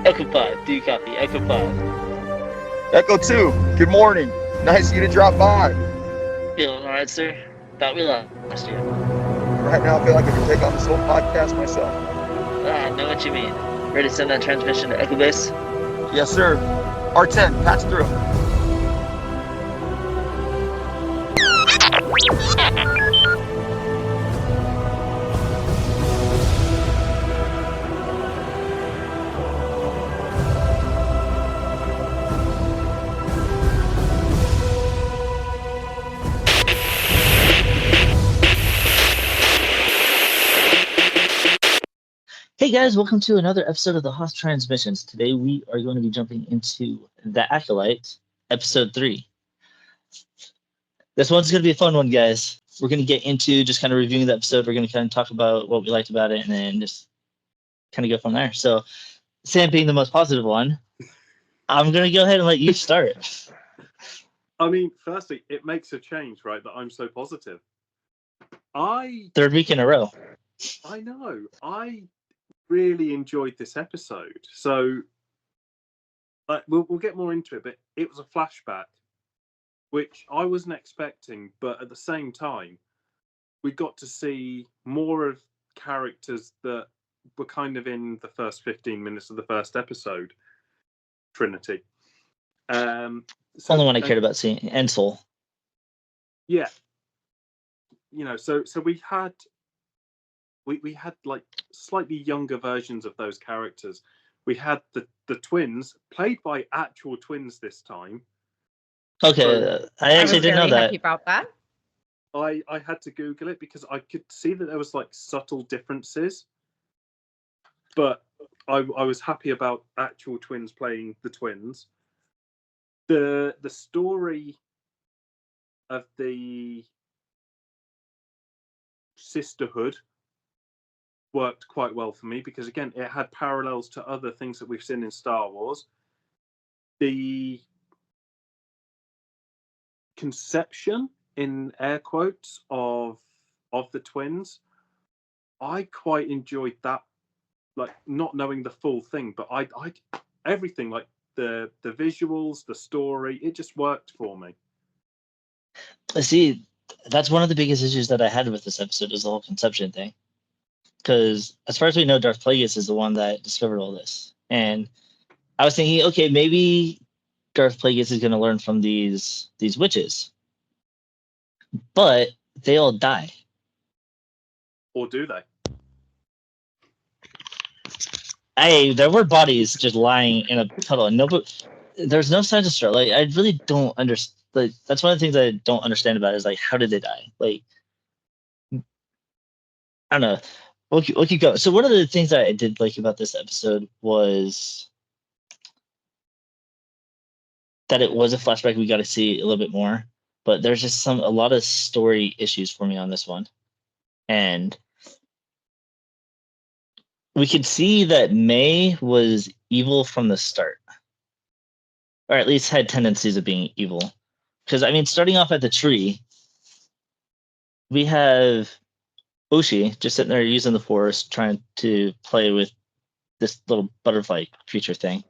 Echo 5, do you copy? Echo 5. Echo 2, good morning. Nice of you to drop by. Feeling alright, sir? Thought we lost you. Right now, I feel like I can take on this whole podcast myself. I know what you mean. Ready to send that transmission to Echo Base? Yes, sir. R10, patch through. Hey guys, welcome to another episode of the Hoth Transmissions. Today we are going to be jumping into The Acolyte, episode 3. This one's going to be a fun one, guys. We're going to get into just kind of reviewing the episode. We're going to kind of talk about what we liked about it and then just kind of go from there. So, Sam being the most positive one, I'm going to go ahead and let you start. I mean, firstly, it makes a change, right, that I'm so positive. Third week in a row. I know. I really enjoyed this episode. So we'll get more into it, but it was a flashback, which I wasn't expecting, but at the same time, we got to see more of characters that were kind of in the first 15 minutes of the first episode. Trinity. Only one I cared about seeing, Ensel. Yeah. You know, so we had like slightly younger versions of those characters. We had the twins, played by actual twins this time. Okay, so, I actually didn't know that. Happy about that. I had to Google it because I could see that there was like subtle differences, but I was happy about actual twins playing the twins. The story of the sisterhood worked quite well for me because, again, it had parallels to other things that we've seen in Star Wars. The conception, in air quotes, of the twins, I quite enjoyed that. Like, not knowing the full thing, but I everything, like the visuals, the story, it just worked for me. See, that's one of the biggest issues that I had with this episode is the whole conception thing. Because as far as we know, Darth Plagueis is the one that discovered all this. And I was thinking, okay, maybe Darth Plagueis is going to learn from these witches. But they all die. Or do they? There were bodies just lying in a puddle. There's no signs of struggle. Like, I really don't understand. Like, that's one of the things I don't understand about it is, like, how did they die? Like, I don't know. We'll keep going. So one of the things that I did like about this episode was that it was a flashback. We got to see a little bit more, but there's just a lot of story issues for me on this one. And we could see that May was evil from the start, or at least had tendencies of being evil. Because, I mean, starting off at the tree, we have Oshi just sitting there using the Force, trying to play with this little butterfly creature thing.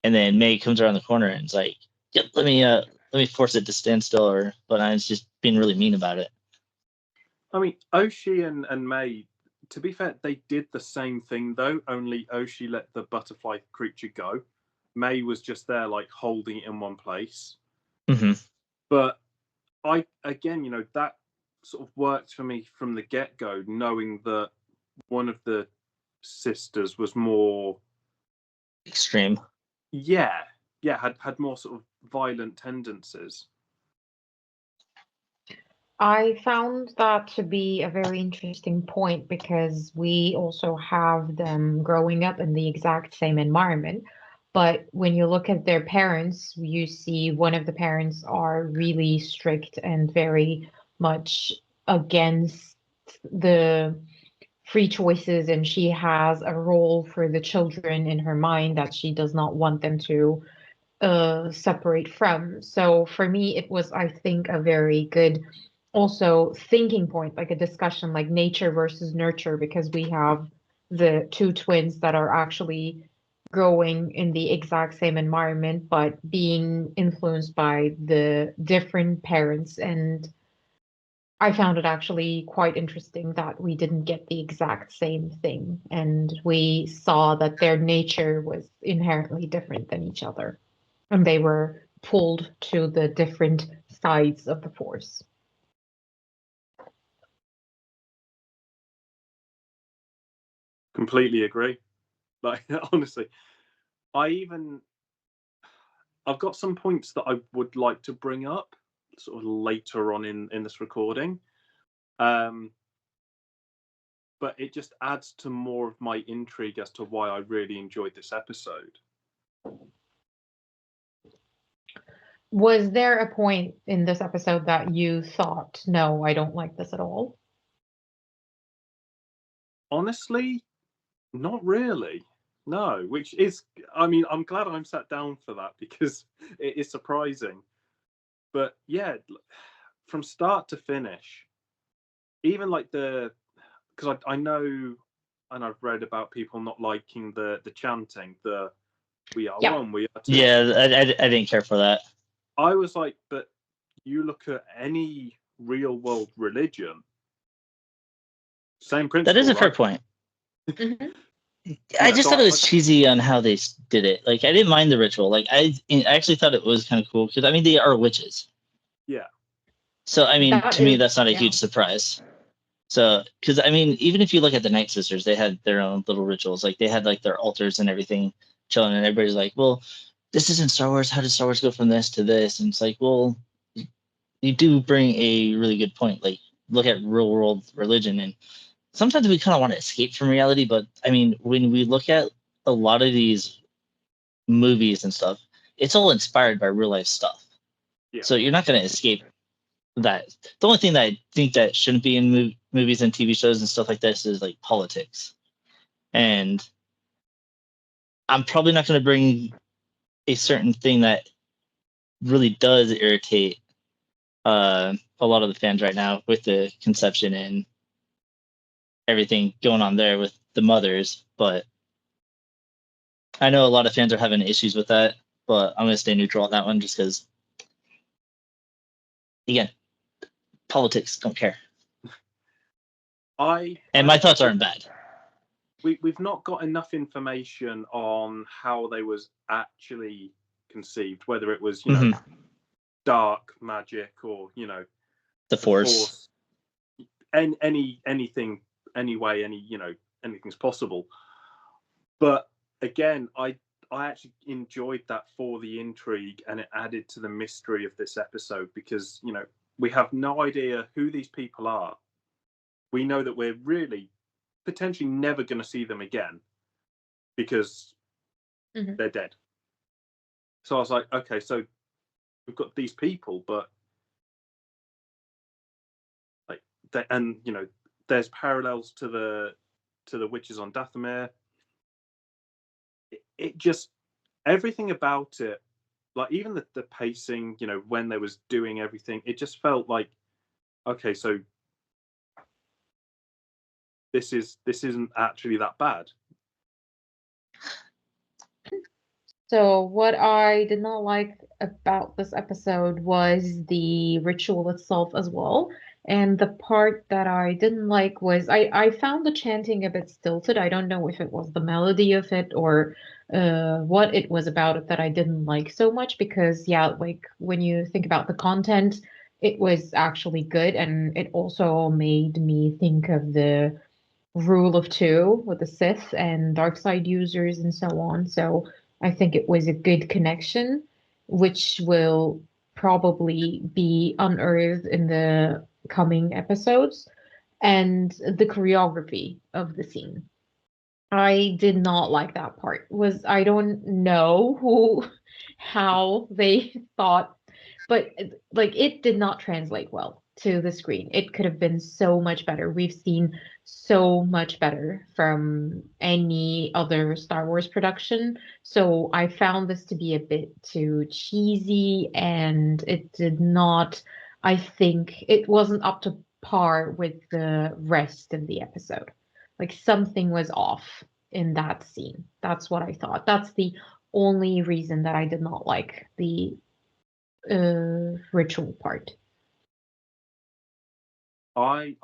And then May comes around the corner and is like, yep, let me force it to stand still, but it's just being really mean about it. I mean, Oshi and May, to be fair, they did the same thing, though, only Oshi let the butterfly creature go. May was just there, like, holding it in one place. Mm-hmm. But again, you know, that sort of worked for me from the get-go, knowing that one of the sisters was more extreme. Yeah, had more sort of violent tendencies. I found that to be a very interesting point because we also have them growing up in the exact same environment. But when you look at their parents, you see one of the parents are really strict and very much against the free choices, and she has a role for the children in her mind that she does not want them to separate from. So for me, it was, I think, a very good also thinking point, like a discussion like nature versus nurture, because we have the two twins that are actually growing in the exact same environment, but being influenced by the different parents. And I found it actually quite interesting that we didn't get the exact same thing, and we saw that their nature was inherently different than each other, and they were pulled to the different sides of the force. Completely agree. Like, honestly, I've got some points that I would like to bring up sort of later on in this recording. But it just adds to more of my intrigue as to why I really enjoyed this episode. Was there a point in this episode that you thought, no, I don't like this at all? Honestly, not really. No, which is, I mean, I'm glad I'm sat down for that because it is surprising. But yeah, from start to finish, even like because I know and I've read about people not liking the chanting, the "We are Yeah. one, we are two." Yeah, I didn't care for that. I was like, but you look at any real world religion, same principle. That is a fair right? point. Mhm. I Yeah, just so thought it was cheesy on how they did it. Like, I didn't mind the ritual. Like, I actually thought it was kind of cool because I mean they are witches. Yeah. So I mean, That to me, is, that's not a yeah. huge surprise. So, because I mean, even if you look at the Night Sisters, they had their own little rituals. Like, they had like their altars and everything chilling, and everybody's like, "Well, this isn't Star Wars. How did Star Wars go from this to this?" And it's like, well, you do bring a really good point. Like, look at real world religion, and sometimes we kind of want to escape from reality. But I mean, when we look at a lot of these movies and stuff, it's all inspired by real life stuff. Yeah. So you're not going to escape that. The only thing that I think that shouldn't be in movies and TV shows and stuff like this is like politics. And I'm probably not going to bring a certain thing that really does irritate a lot of the fans right now with the conception and everything going on there with the mothers. But I know a lot of fans are having issues with that, but I'm going to stay neutral on that one just because, again, politics, don't care. And my thoughts aren't bad. We've not got enough information on how they was actually conceived, whether it was, you know, dark magic or, you know, the force. Anything, anyway, you know, anything's possible. But again, I actually enjoyed that for the intrigue, and it added to the mystery of this episode because, you know, we have no idea who these people are. We know that we're really potentially never going to see them again because they're dead. So I was like, okay, so we've got these people, but like, and you know, there's parallels to the witches on Dathomir. It just, everything about it, like even the pacing, you know, when they was doing everything, it just felt like, okay, so this isn't actually that bad. So what I did not like about this episode was the ritual itself as well. And the part that I didn't like was I found the chanting a bit stilted. I don't know if it was the melody of it or what it was about it that I didn't like so much because yeah, like when you think about the content, it was actually good and it also made me think of the rule of two with the Sith and dark side users and so on. So I think it was a good connection, which will probably be unearthed in the coming episodes. And the choreography of the scene. I did not like that part. Was I don't know how they thought, but like it did not translate well to the screen. It could have been so much better. We've seen so much better from any other Star Wars production. So I found this to be a bit too cheesy and it did not I think it wasn't up to par with the rest of the episode. Like something was off in that scene. That's what I thought. That's the only reason that I did not like the ritual part. I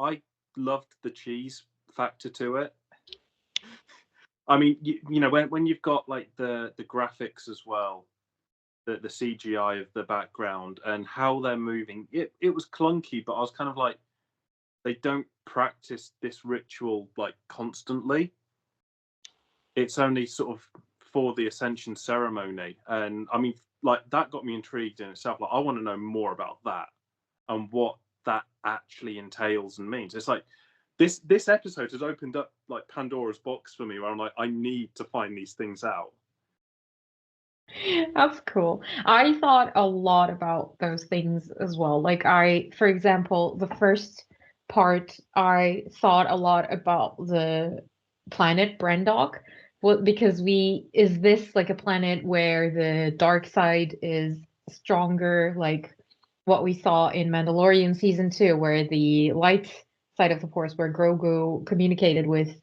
loved the cheese factor to it. I mean, you know, when you've got like the graphics as well, the CGI of the background and how they're moving, it was clunky, but I was kind of like, they don't practice this ritual like constantly. It's only sort of for the ascension ceremony, and I mean, like that got me intrigued in itself. Like, I want to know more about that and what that actually entails and means. It's like this episode has opened up like Pandora's box for me, where I'm like, I need to find these things out. That's cool. I thought a lot about those things as well. Like for example, the first part, I thought a lot about the planet Brendok. Well, because is this like a planet where the dark side is stronger, like what we saw in Mandalorian season 2, where the light side of the Force, where Grogu communicated with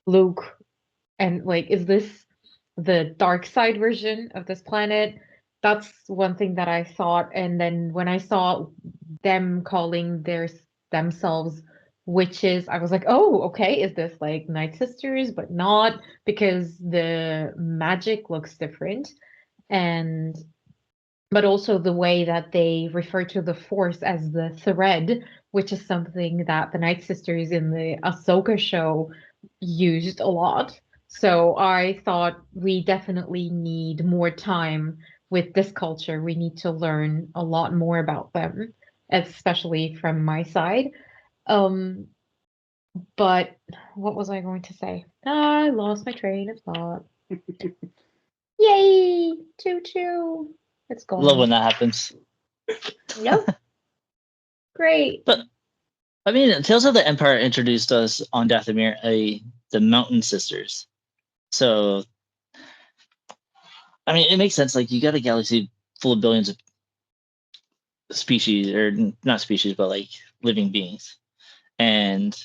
Luke, and like, is this the dark side version of this planet? That's one thing that I thought. And then when I saw them calling themselves witches, I was like, oh, okay, is this like Night Sisters, but not, because the magic looks different. And but also the way that they refer to the Force as the thread, which is something that the Night Sisters in the Ahsoka show used a lot. So I thought we definitely need more time with this culture. We need to learn a lot more about them, especially from my side. Um, but what was I going to say? I lost my train of thought. Yay! Choo choo! It's Love when gone. that happens. Yep. Great. But I mean, Tales of the Empire introduced us on Dathomir the Mountain Sisters. So I mean, it makes sense. Like, you got a galaxy full of billions of species, or not species, but like living beings, and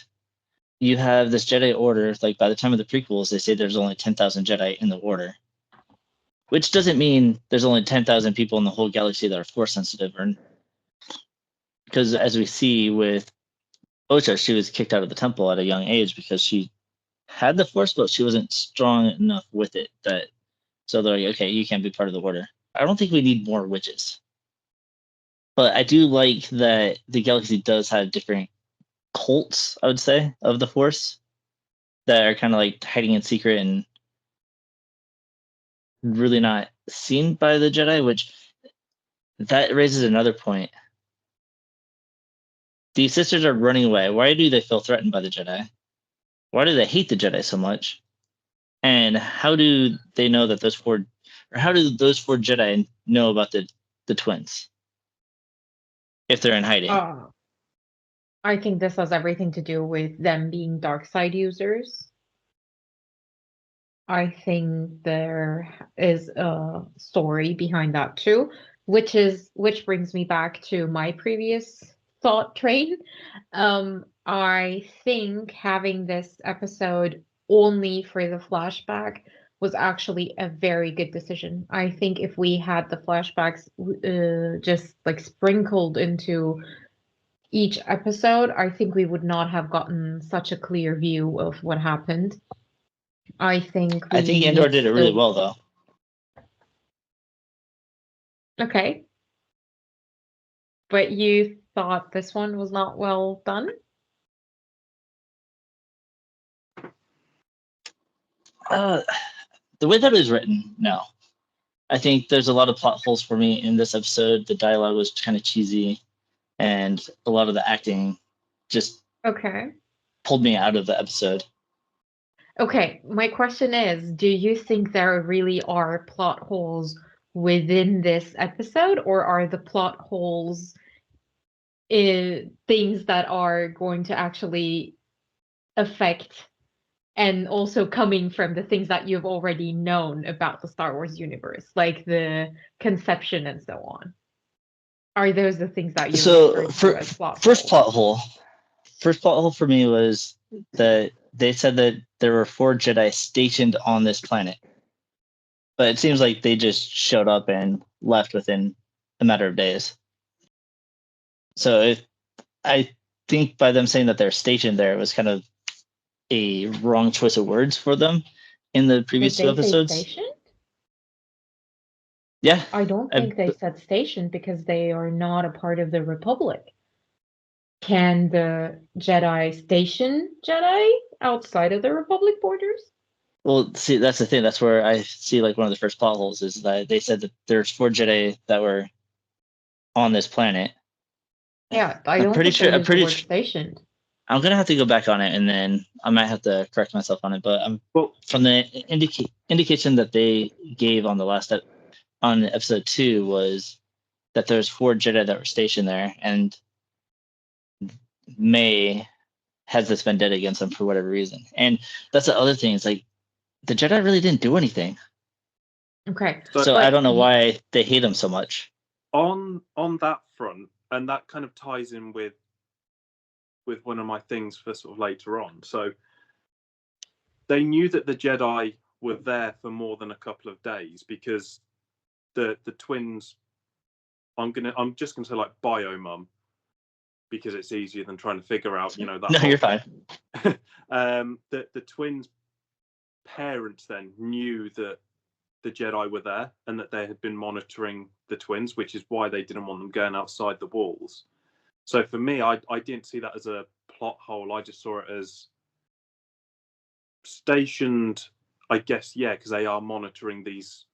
you have this Jedi Order. Like, by the time of the prequels, they say there's only 10,000 Jedi in the Order, which doesn't mean there's only 10,000 people in the whole galaxy that are Force sensitive, or because as we see with Ocha, she was kicked out of the temple at a young age because she had the Force, but she wasn't strong enough with it. So they're like, okay, you can't be part of the Order. I don't think we need more witches, but I do like that the galaxy does have different cults, I would say, of the Force that are kind of like hiding in secret and really not seen by the Jedi, which that raises another point. These sisters are running away. Why do they feel threatened by the Jedi? Why do they hate the Jedi so much? And how do they know that how do those 4 Jedi know about the twins if they're in hiding? I think this has everything to do with them being dark side users. I think there is a story behind that too, which brings me back to my previous thought train. I think having this episode only for the flashback was actually a very good decision. I think if we had the flashbacks just like sprinkled into each episode, I think we would not have gotten such a clear view of what happened. I think I think Andor did it really well, though. Okay. But you thought this one was not well done? The way that it was written, no. I think there's a lot of plot holes for me in this episode. The dialogue was kind of cheesy, and a lot of the acting just pulled me out of the episode. Okay, my question is, do you think there really are plot holes within this episode, or are the plot holes things that are going to actually affect and also coming from the things that you've already known about the Star Wars universe, like the conception and so on? Are those the things that you So refer for to as plot first holes? first plot hole for me was that they said that there were 4 Jedi stationed on this planet, but it seems like they just showed up and left within a matter of days. So I think by them saying that they're stationed there, it was kind of a wrong choice of words for them in the previous Did 2 they say episodes. stationed? Yeah, I don't think they said stationed because they are not a part of the Republic. Can the Jedi station Jedi outside of the Republic borders? well, see, that's the thing. That's where I see like one of the first plot holes is that they said that there's 4 Jedi that were on this planet. Yeah, I I'm don't pretty think sure. they used the word stationed. I'm gonna have to go back on it, and then I might have to correct myself on it. But Well, from the indication that they gave on the on episode 2 was that there's 4 Jedi that were stationed there, and May has this vendetta against them for whatever reason. And that's the other thing. It's like the Jedi really didn't do anything, Okay, so I don't know why they hate them so much. on that front, and that kind of ties in with one of my things for sort of later on. So they knew that the Jedi were there for more than a couple of days because the twins. I'm just gonna say like bio-mum because it's easier than trying to figure out, that. No, you're fine. The twins' parents then knew that the Jedi were there and that they had been monitoring the twins, which is why they didn't want them going outside the walls. So for me, I didn't see that as a plot hole. I just saw it as stationed, I guess, yeah, because they are monitoring these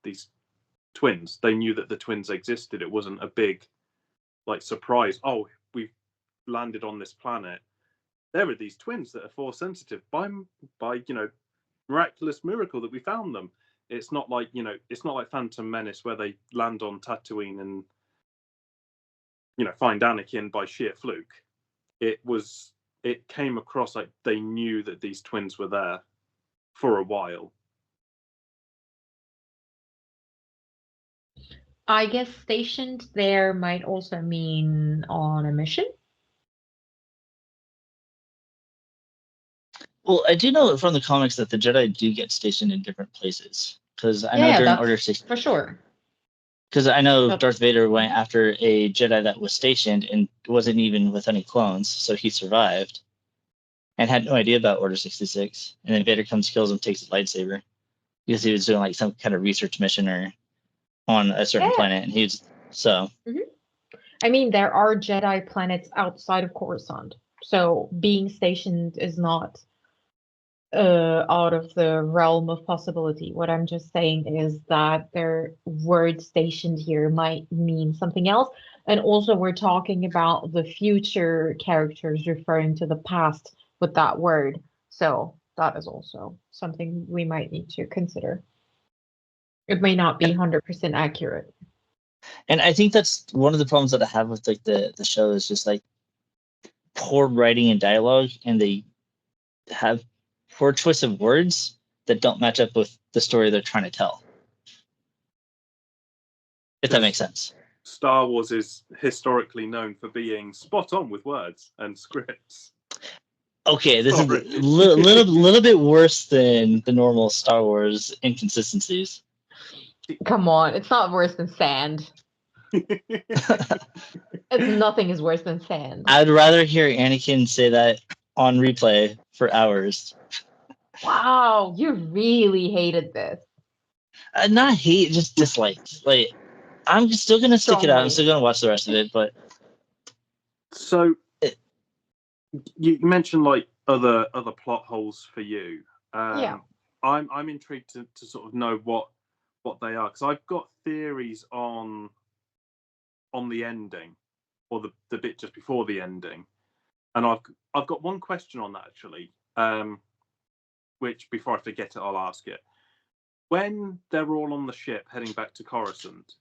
twins. They knew that the twins existed. It wasn't a big surprise. Oh, we've landed on this planet. There are these twins that are force sensitive by miraculous miracle that we found them. It's not like Phantom Menace where they land on Tatooine and find Anakin by sheer fluke. It came across like they knew that these twins were there for a while. I guess stationed there might also mean on a mission. Well, I do know from the comics that the Jedi do get stationed in different places because I know Yeah, during that's Order 66. for sure. Because I know But Darth Vader went after a Jedi that was stationed and wasn't even with any clones, so he survived and had no idea about Order 66. And then Vader comes, kills him, takes his lightsaber because he was doing like some kind of research mission or on a certain yeah, planet, and he's so. I mean, there are Jedi planets outside of Coruscant, so being stationed is not out of the realm of possibility. What I'm just saying is that their word stationed here might mean something else. And also, we're talking about the future characters referring to the past with that word. So that is also something we might need to consider. It may not be 100% accurate. And I think that's one of the problems that I have with like the show is just like poor writing and dialogue, and they have poor choice of words that don't match up with the story they're trying to tell. If that makes sense. Star Wars is historically known for being spot on with words and scripts. Okay, this Sorry. is a little bit worse than the normal Star Wars inconsistencies. Come on, it's not worse than sand. Nothing is worse than sand. I'd rather hear Anakin say that on replay for hours. Wow, you really hated this. Not hate, just dislike. Like, I'm still gonna stick it out. I'm Strongly. still gonna watch the rest of it, but So you mentioned like other plot holes for you. Yeah. I'm intrigued to sort of know what they are, because I've got theories on the ending or the bit just before the ending, and I've got one question on that actually, which before I forget it I'll ask it. When they're all on the ship heading back to Coruscant,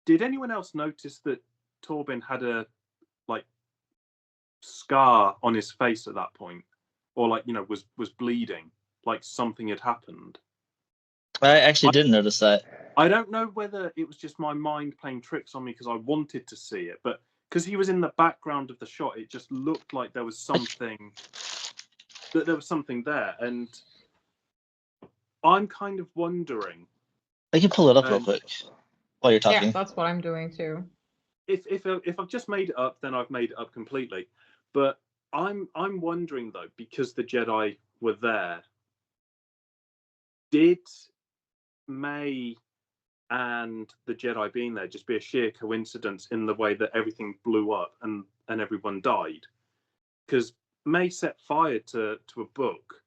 did anyone else notice that Torben had a scar on his face at that point, or was bleeding, like something had happened? I actually didn't notice that. I don't know whether it was just my mind playing tricks on me because I wanted to see it, but because he was in the background of the shot, it just looked like there was something there, and I'm kind of wondering. I can pull it up real quick while you're Yeah, talking. that's what I'm doing too. If I've just made it up, then I've made it up completely. But I'm wondering though, because the Jedi were there, did May and the Jedi being there just be a sheer coincidence in the way that everything blew up and everyone died? Because May set fire to a book,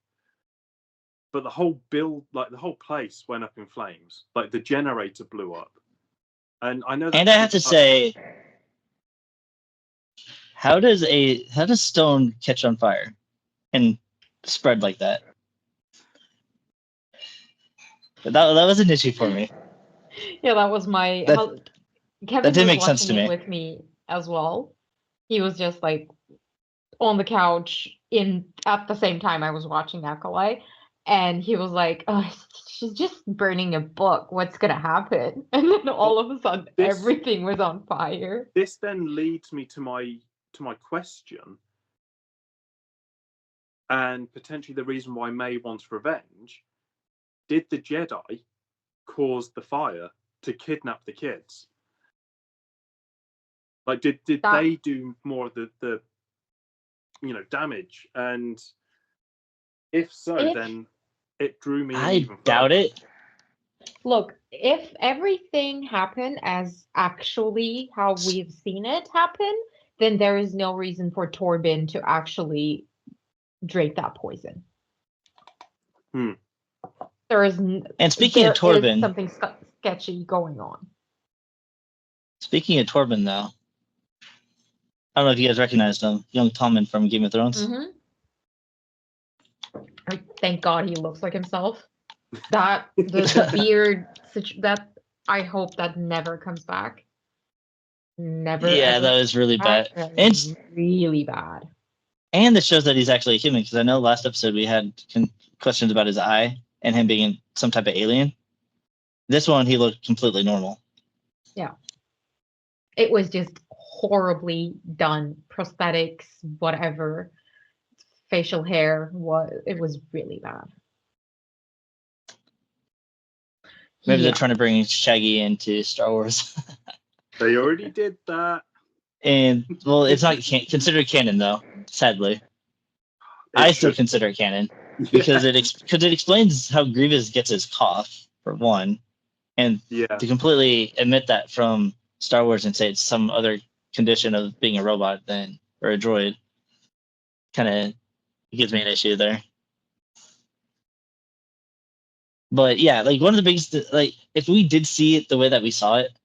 but the whole the whole place went up in flames. Like the generator blew up, and I know that. And I have to say, how does stone catch on fire and spread like that? That was an issue for me. Yeah, that was my. Kevin didn't was make sense to watching it me. with me as well. He was just like on the couch at the same time I was watching Acolyte, and he was like, "Oh, she's just burning a book. What's gonna happen?" And then all of a sudden, everything was on fire. This then leads me to my question, and potentially the reason why May wants revenge. Did the Jedi cause the fire to kidnap the kids? Like, did they do more of the damage? And if so, then it drew me in even further. I doubt it. Look, if everything happened as actually how we've seen it happen, then there is no reason for Torben to actually drink that poison. There is, and speaking of Torben, something sketchy going on. Speaking of Torben, though, I don't know if you guys recognized him, young Tommen from Game of Thrones. Mm-hmm. Thank God he looks like himself. That the beard, that I hope that never comes back. Never. Yeah, ever that was really bad. And really bad. And it shows that he's actually a human, because I know last episode we had questions about his eye and him being some type of alien. This one, he looked completely normal. Yeah. It was just horribly done. Prosthetics, whatever. Facial hair, it was really bad. Maybe they're trying to bring Shaggy into Star Wars. They already did that. And, well, it's not considered canon, though, sadly. I still consider it canon, because it explains how Grievous gets his cough, for one. And to completely omit that from Star Wars and say it's some other condition of being a robot or a droid, kind of gives me an issue there. But yeah, like one of the biggest, like if we did see it the way that we saw it,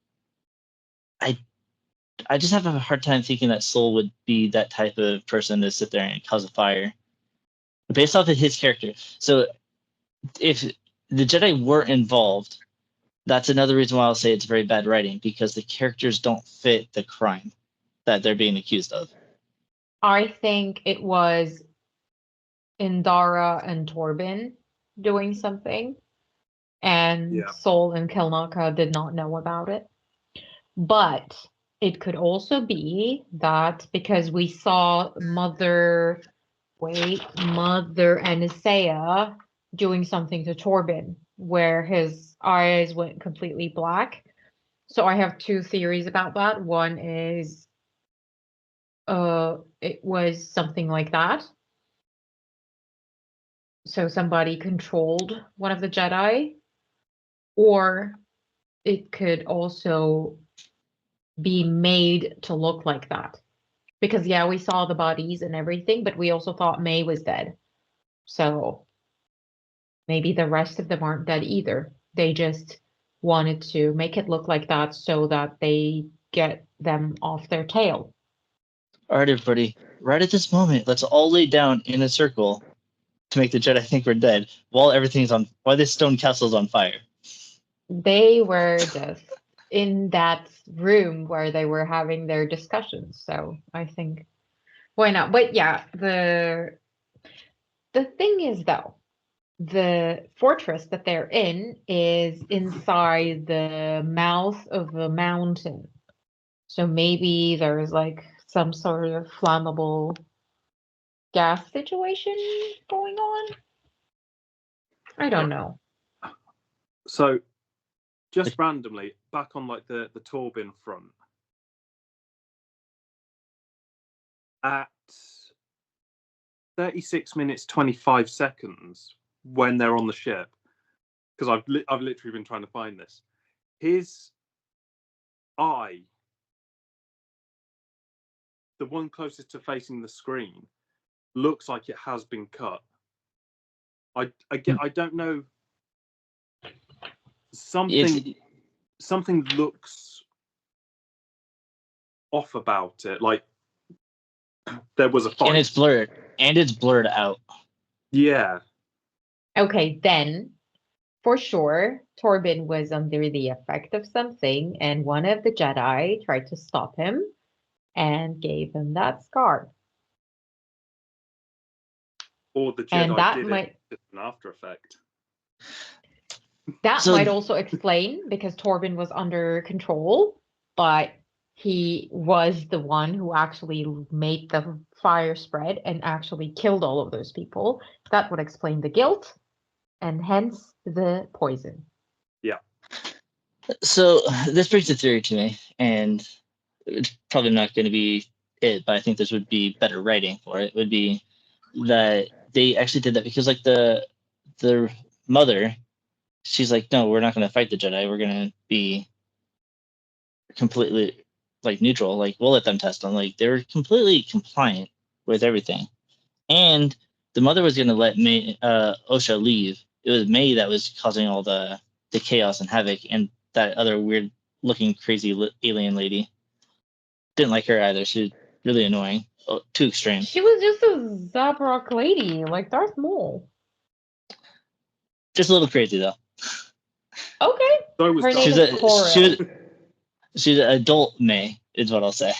I just have a hard time thinking that Soul would be that type of person to sit there and cause a fire based off of his character. So if the Jedi were involved, that's another reason why I'll say it's very bad writing, because the characters don't fit the crime that they're being accused of. I think it was Indara and Torben doing something, and Soul and Kelnaka did not know about it. But it could also be that because we saw Mother Anisea doing something to Torben, where his eyes went completely black. So I have two theories about that. One is it was something like that. So somebody controlled one of the Jedi, or it could also be made to look like that. Because we saw the bodies and everything, but we also thought May was dead. So maybe the rest of them aren't dead either. They just wanted to make it look like that so that they get them off their tail. All right, everybody, right at this moment, let's all lay down in a circle to make the Jedi think we're dead while this stone castle's on fire. They were just in that room where they were having their discussions. So I think, why not? But yeah, the thing is, though, the fortress that they're in is inside the mouth of a mountain. So maybe there's like some sort of flammable gas situation going on. I don't know. So, just randomly, back on like the Torbin front, at 36 minutes 25 seconds when they're on the ship, because I've literally been trying to find this. His eye, the one closest to facing the screen, looks like it has been cut. I don't know. Something looks off about it. Like there was a fight. And it's blurred out. Yeah. Okay, then for sure, Torbin was under the effect of something, and one of the Jedi tried to stop him and gave him that scar. Or the And Jedi that did might- it as an after effect. That might also explain because Torbin was under control, but he was the one who actually made the fire spread and actually killed all of those people. That would explain the guilt and hence the poison. Yeah. So this brings a theory to me, and it's probably not going to be it, but I think this would be better writing for it. Would be that they actually did that because, like, the mother, she's like, no, we're not going to fight the Jedi. We're going to be completely like neutral. Like, we'll let them test them. Like, they were completely compliant with everything. And the mother was going to let Osha leave. It was May that was causing all the chaos and havoc, and that other weird looking crazy alien lady. Didn't like her either. She was really annoying. Oh, too extreme. She was just a Zabrak lady, like Darth Maul. Just a little crazy though. Okay. So was Her Darth name is Cora. She's an adult May, is what I'll say.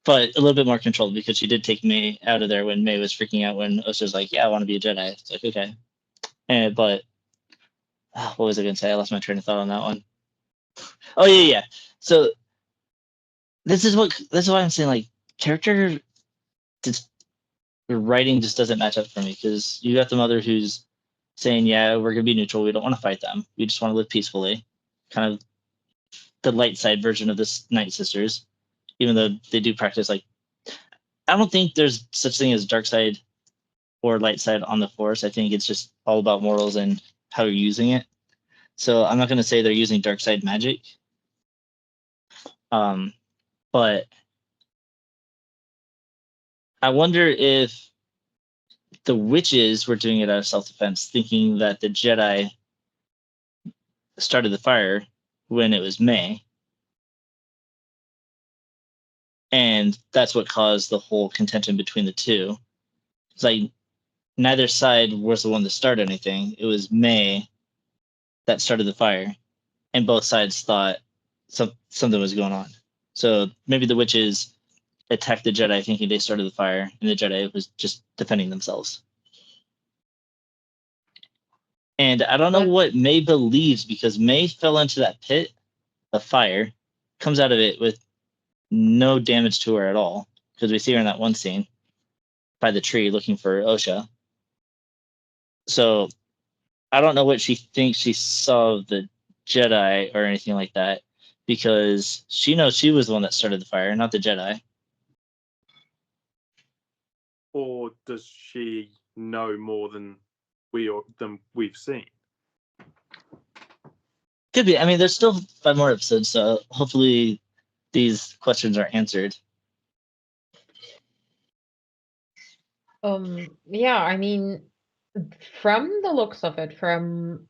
But a little bit more controlled because she did take May out of there when May was freaking out when Osha's like, yeah, I want to be a Jedi. It's like, okay. But what was I going to say? I lost my train of thought on that one. Oh, yeah. So this is why I'm saying, like, character writing just doesn't match up for me, because you got the mother who's saying, yeah, we're going to be neutral. We don't want to fight them. We just want to live peacefully. Kind of the light side version of this Night Sisters, even though they do practice, like, I don't think there's such thing as dark side or light side on the Force. I think it's just all about morals and how you're using it. So I'm not going to say they're using dark side magic. But I wonder if the witches were doing it out of self-defense, thinking that the Jedi started the fire when it was May. And that's what caused the whole contention between the two. It's like neither side was the one that started anything. It was May that started the fire. And both sides thought something was going on. So maybe the witches attacked the Jedi thinking they started the fire, and the Jedi was just defending themselves. And I don't know what May believes, because May fell into that pit of fire, comes out of it with no damage to her at all, because we see her in that one scene by the tree looking for Osha. So I don't know what she thinks she saw of the Jedi or anything like that, because she knows she was the one that started the fire, not the Jedi. Or does she know more than we've seen? Could be. I mean, there's still 5 more episodes, so hopefully these questions are answered. Yeah, I mean, from the looks of it, from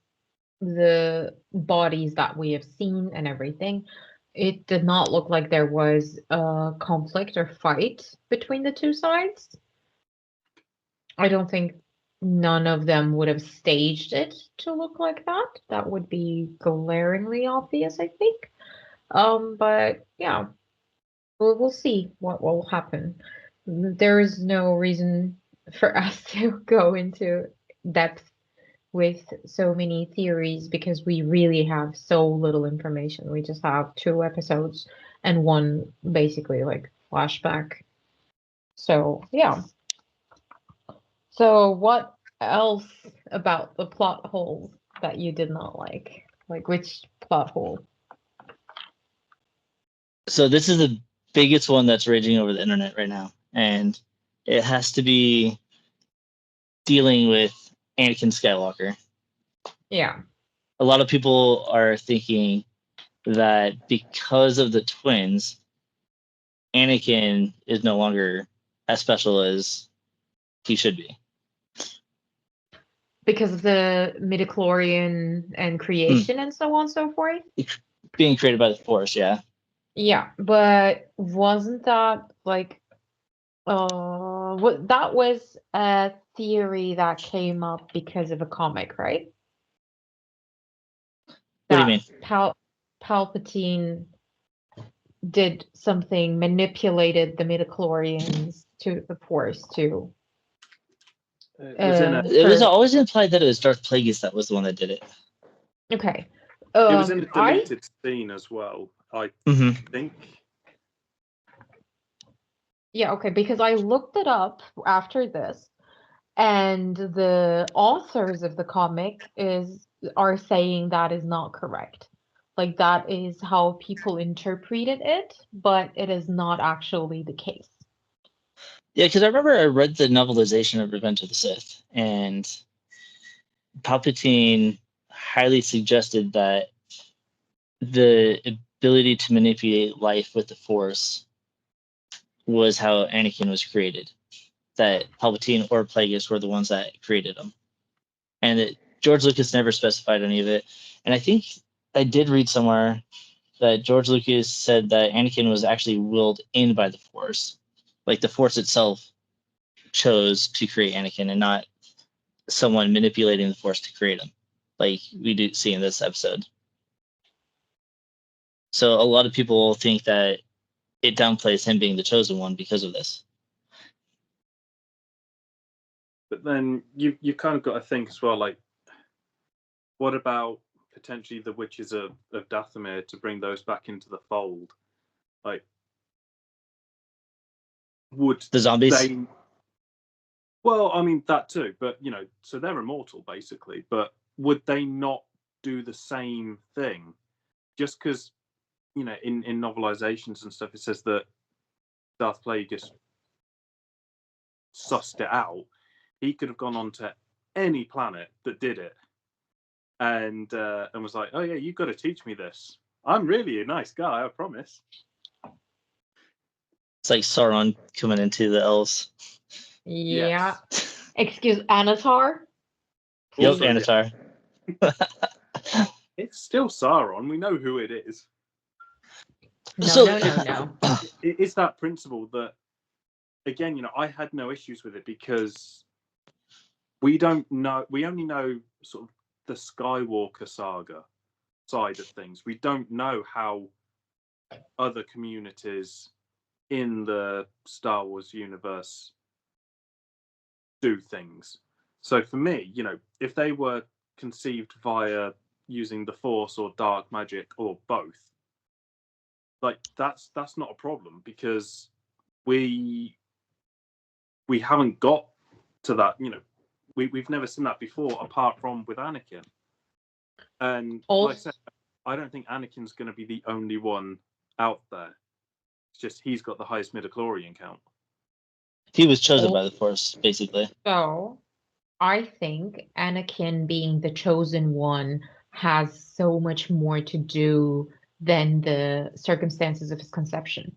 the bodies that we have seen and everything, it did not look like there was a conflict or fight between the two sides. I don't think none of them would have staged it to look like that. That would be glaringly obvious, I think. But yeah, we'll see what will happen. There is no reason for us to go into depth with so many theories because we really have so little information. We just have 2 episodes and one basically like flashback. So, yeah. So, what else about the plot holes that you did not like? Like, which plot hole? So this is the biggest one that's raging over the internet right now, and it has to be dealing with Anakin Skywalker. Yeah. A lot of people are thinking that because of the twins, Anakin is no longer as special as he should be. Because of the midichlorian and creation and so on and so forth? Being created by the Force, yeah. Yeah, but wasn't that like that was a theory that came up because of a comic, right? What do you That mean? Palpatine did something, manipulated the midichlorians to the Force to It was in a It was for always implied that it was Darth Plagueis that was the one that did it. it okay. was in a I deleted scene as well, I think. yeah, okay, because I looked it up after this, and the authors of the comic are saying that is not correct. Like that is how people interpreted it, but it is not actually the case. Yeah, because I remember I read the novelization of Revenge of the Sith, and Palpatine highly suggested that the ability to manipulate life with the Force was how Anakin was created. That Palpatine or Plagueis were the ones that created him, and that George Lucas never specified any of it. And I think I did read somewhere that George Lucas said that Anakin was actually willed in by the Force, like the Force itself chose to create Anakin, and not someone manipulating the Force to create him, like we do see in this episode. So a lot of people think that it downplays him being the chosen one because of this. But then you kind of got to think as well, like, what about potentially the witches of Dathomir to bring those back into the fold? Like, would The zombies. they? Well, I mean that too, but so they're immortal basically. But would they not do the same thing? Just because in novelizations and stuff, it says that Darth Plagueis sussed it out. He could have gone on to any planet that did it, and was like, "Oh yeah, you've got to teach me this. I'm really a nice guy, I promise." It's like Sauron coming into the elves. Yeah. Yes. Excuse Anatar? Yep, Also, Anatar. It's still Sauron. We know who it is. No. It's that principle that, again, I had no issues with it because we don't know. We only know sort of the Skywalker saga side of things. We don't know how other communities in the Star Wars universe do things. So for me, if they were conceived via using the Force or dark magic or both, like that's not a problem because we haven't got to that. We've never seen that before apart from with Anakin. And like I said, I don't think Anakin's going to be the only one out there. It's just he's got the highest midichlorian count. He was chosen by the Force, basically. So, I think Anakin being the chosen one has so much more to do than the circumstances of his conception.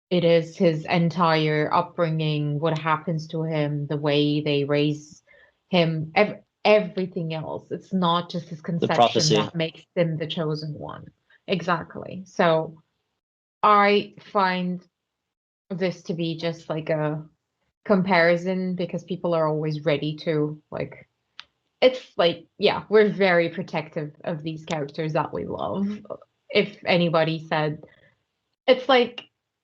It is his entire upbringing, what happens to him, the way they raise him, everything else. It's not just his conception prophecy that makes him the chosen one. Exactly. So I find this to be just like a comparison because people are always ready to like it's like yeah, we're very protective of these characters that we love. If anybody said it's like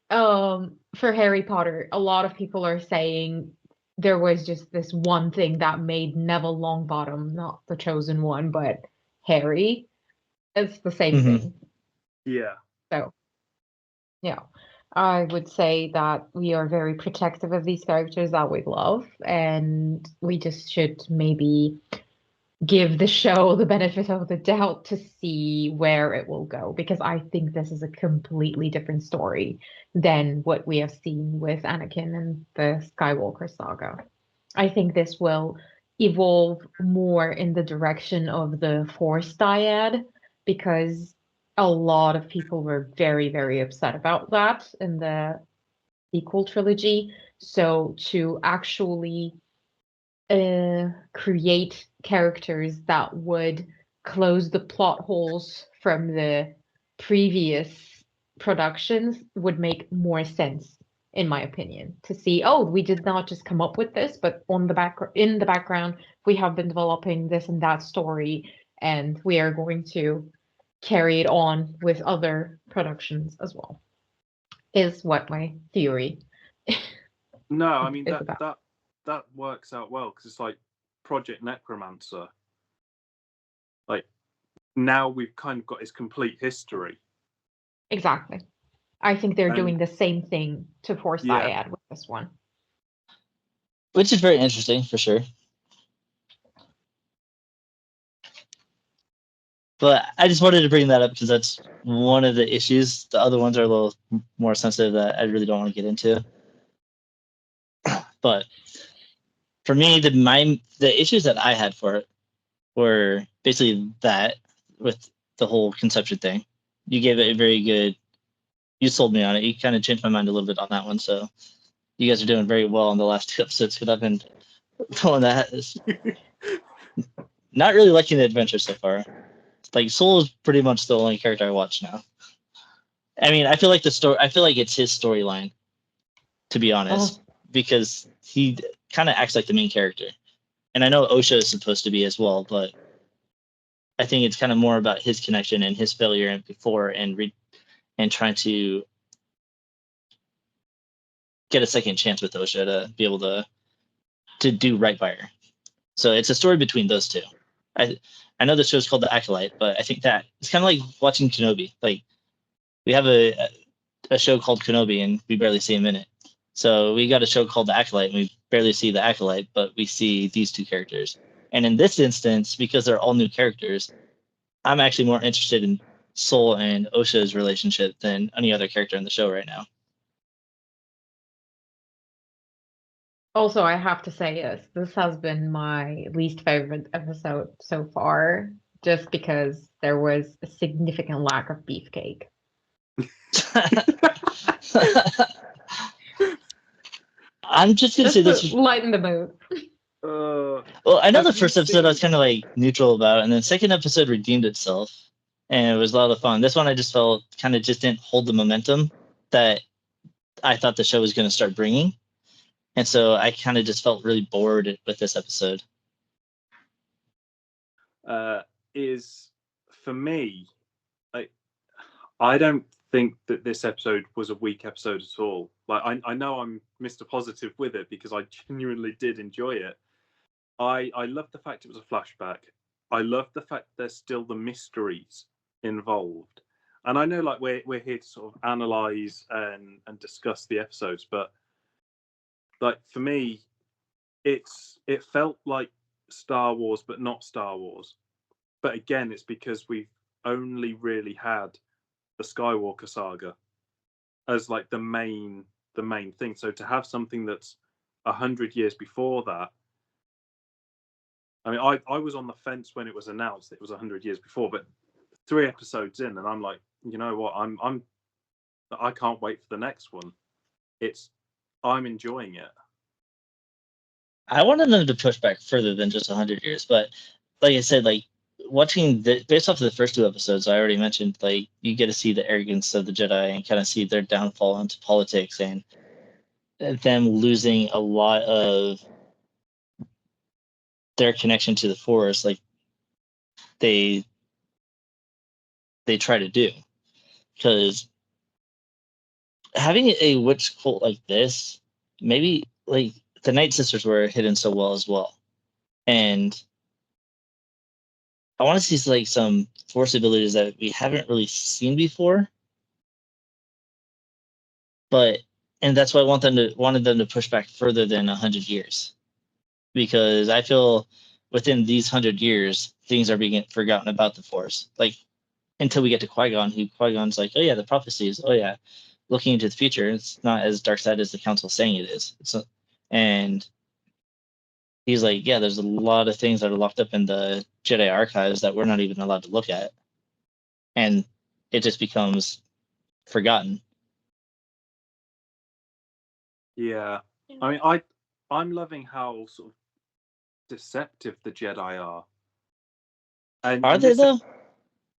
for Harry Potter, a lot of people are saying there was just this one thing that made Neville Longbottom, not the chosen one, but Harry. It's the same Mhm. thing. Yeah. So, yeah, I would say that we are very protective of these characters that we love, and we just should maybe give the show the benefit of the doubt to see where it will go, because I think this is a completely different story than what we have seen with Anakin and the Skywalker saga. I think this will evolve more in the direction of the Force dyad, because a lot of people were very, very upset about that in the sequel trilogy. So to actually create characters that would close the plot holes from the previous productions would make more sense, in my opinion. To see, oh, we did not just come up with this, but in the background, we have been developing this and that story, and we are going to carry it on with other productions as well. Is what my theory No, I mean is about. that works out well because it's like Project Necromancer. Like now we've kind of got his complete history. Exactly. I think they're And doing the same thing to Force yeah, Dyad with this one. Which is very interesting for sure. But I just wanted to bring that up because that's one of the issues. The other ones are a little more sensitive that I really don't want to get into. But for me, the issues that I had for it were basically that with the whole conception thing. You gave it a very good. You sold me on it. You kind of changed my mind a little bit on that one. So you guys are doing very well in the last 2 episodes because I've been pulling that. Not really liking the adventure so far. Like Soul is pretty much the only character I watch now. I mean, I feel like it's his storyline, to be honest, because he kind of acts like the main character. And I know Osha is supposed to be as well, but I think it's kind of more about his connection and his failure and before and trying to get a second chance with Osha to be able to do right by her. So it's a story between those two. I know the show's called The Acolyte, but I think that it's kind of like watching Kenobi. Like we have a show called Kenobi and we barely see him in it. So we got a show called The Acolyte and we barely see The Acolyte, but we see these two characters. And in this instance, because they're all new characters, I'm actually more interested in Soul and Osha's relationship than any other character in the show right now. Also, I have to say, yes, this has been my least favorite episode so far, just because there was a significant lack of beefcake. I'm just gonna say this. Lighten the mood. Well, I know the first episode I was kind of like neutral about, and then the second episode redeemed itself, and it was a lot of fun. This one I just felt kind of just didn't hold the momentum that I thought the show was going to start bringing, and so I kind of just felt really bored with this episode. Is for me, I don't think that this episode was a weak episode at all. Like I know I'm Mr. Positive with it because I genuinely did enjoy it. I love the fact it was a flashback. I love the fact there's still the mysteries involved. And I know like we're here to sort of analyze and discuss the episodes, but like for me, it felt like Star Wars, but not Star Wars. But again, it's because we've only really had the Skywalker saga as like the main thing. So to have something that's 100 years before that, I mean, I was on the fence when it was announced it was 100 years before, but 3 episodes in, and I'm like, you know what, I can't wait for the next one. I'm enjoying it. I wanted them to push back further than just 100 years, but like I said, like watching based off of the first 2 episodes, I already mentioned, like you get to see the arrogance of the Jedi and kind of see their downfall into politics and them losing a lot of their connection to the Force, like they try to do, because having a witch cult like this, maybe like the Night Sisters were hidden so well as well, and I want to see like some Force abilities that we haven't really seen before. And that's why I wanted them to push back further than 100 years, because I feel within these 100 years things are being forgotten about the Force. Like until we get to Qui-Gon, Qui-Gon's like, oh yeah, the prophecies. Oh yeah, looking into the future, it's not as dark side as the Council saying it is. And he's like, yeah, there's a lot of things that are locked up in the Jedi archives that we're not even allowed to look at, and it just becomes forgotten. Yeah, I mean, I'm loving how sort of deceptive the Jedi are. Are they though?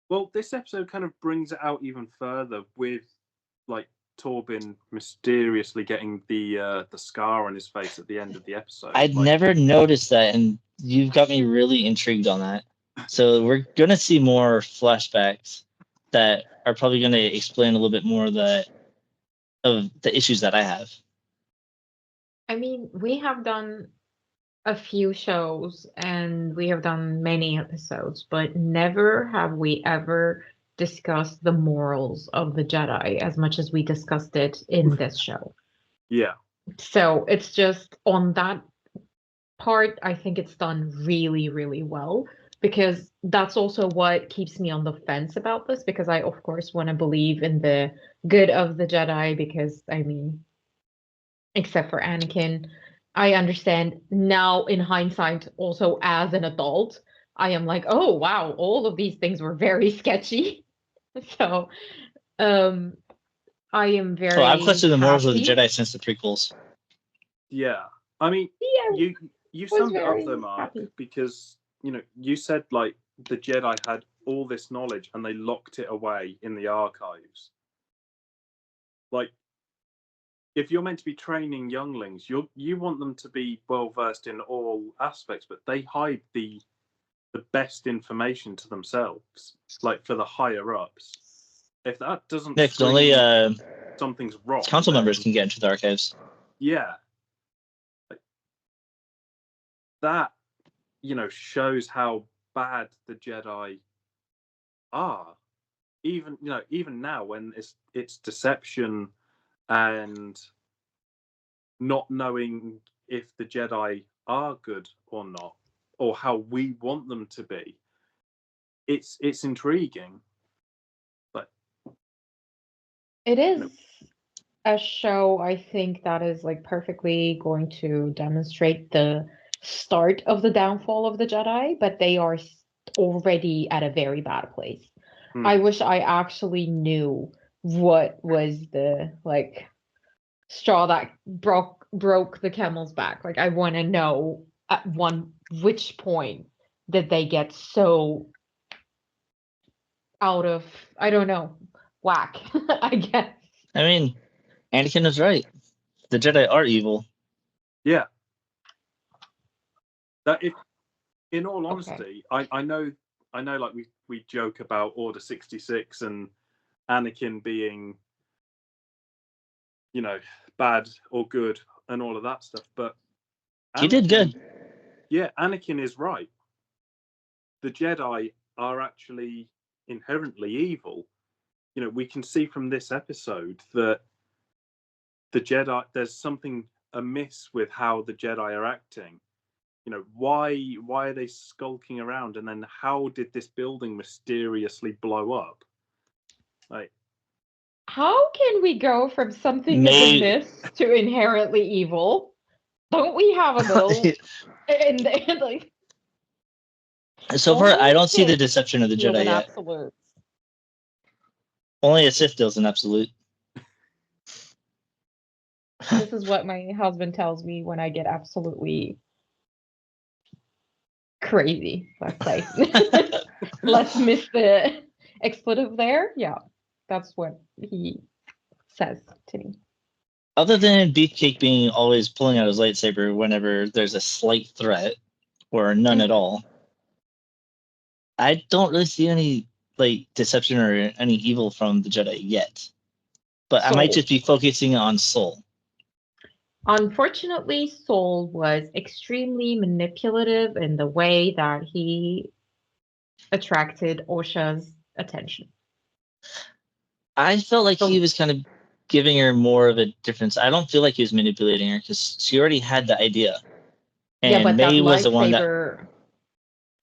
Well, this episode kind of brings it out even further with like Torben mysteriously getting the scar on his face at the end of the episode. I'd never noticed that, and you've got me really intrigued on that. So we're gonna see more flashbacks that are probably gonna explain a little bit more of the issues that I have. I mean, we have done a few shows and we have done many episodes, but never have we ever discussed the morals of the Jedi as much as we discussed it in this show. Yeah. So it's just on that part, I think it's done really, really well, because that's also what keeps me on the fence about this, because I, of course, want to believe in the good of the Jedi, because, I mean, except for Anakin, I understand now in hindsight, also as an adult, I am like, oh, wow, all of these things were very sketchy. So, I am very I've questioned the morals of the happy. Jedi since the prequels. Yeah, I mean, Yeah, you summed it up very though, Mark, happy. because you said like the Jedi had all this knowledge and they locked it away in the archives. Like, if you're meant to be training younglings, you want them to be well versed in all aspects, but they hide the best information to themselves, like for the higher ups. If that doesn't Next, only something's wrong, council members can get into the archives. Yeah, like, that shows how bad the Jedi are. Even now, when it's deception and not knowing if the Jedi are good or not, or how we want them to be, it's intriguing. But it is a show, I think, that is like perfectly going to demonstrate the start of the downfall of the Jedi, but they are already at a very bad place. I wish I actually knew what was the like straw that broke the camel's back. Like, I want to know at which point did they get so out of, I don't know, whack, I guess. I mean, Anakin is right. The Jedi are evil. Yeah. That if, in all honesty, okay. I know like we joke about Order 66 and Anakin being bad or good and all of that stuff, but Anakin, he did good. Yeah, Anakin is right. The Jedi are actually inherently evil. We can see from this episode that the Jedi, there's something amiss with how the Jedi are acting. Why are they skulking around? And then how did this building mysteriously blow up? Like, how can we go from something amiss to inherently evil? Don't we have a bill? And like, so far, I don't see the deception of the Jedi yet. Absolute. Only a Sith deals in absolute. This is what my husband tells me when I get absolutely crazy, let's say. Let's miss the expletive there. Yeah, that's what he says to me. Other than Beefcake being always pulling out his lightsaber whenever there's a slight threat, or none at all, I don't really see any like deception or any evil from the Jedi yet. But Soul. I might just be focusing on Soul. Unfortunately, Saul was extremely manipulative in the way that he attracted Osha's attention. I felt like he So- was kind of giving her more of a difference. I don't feel like he was manipulating her because she already had the idea. And yeah, but that May was the one that.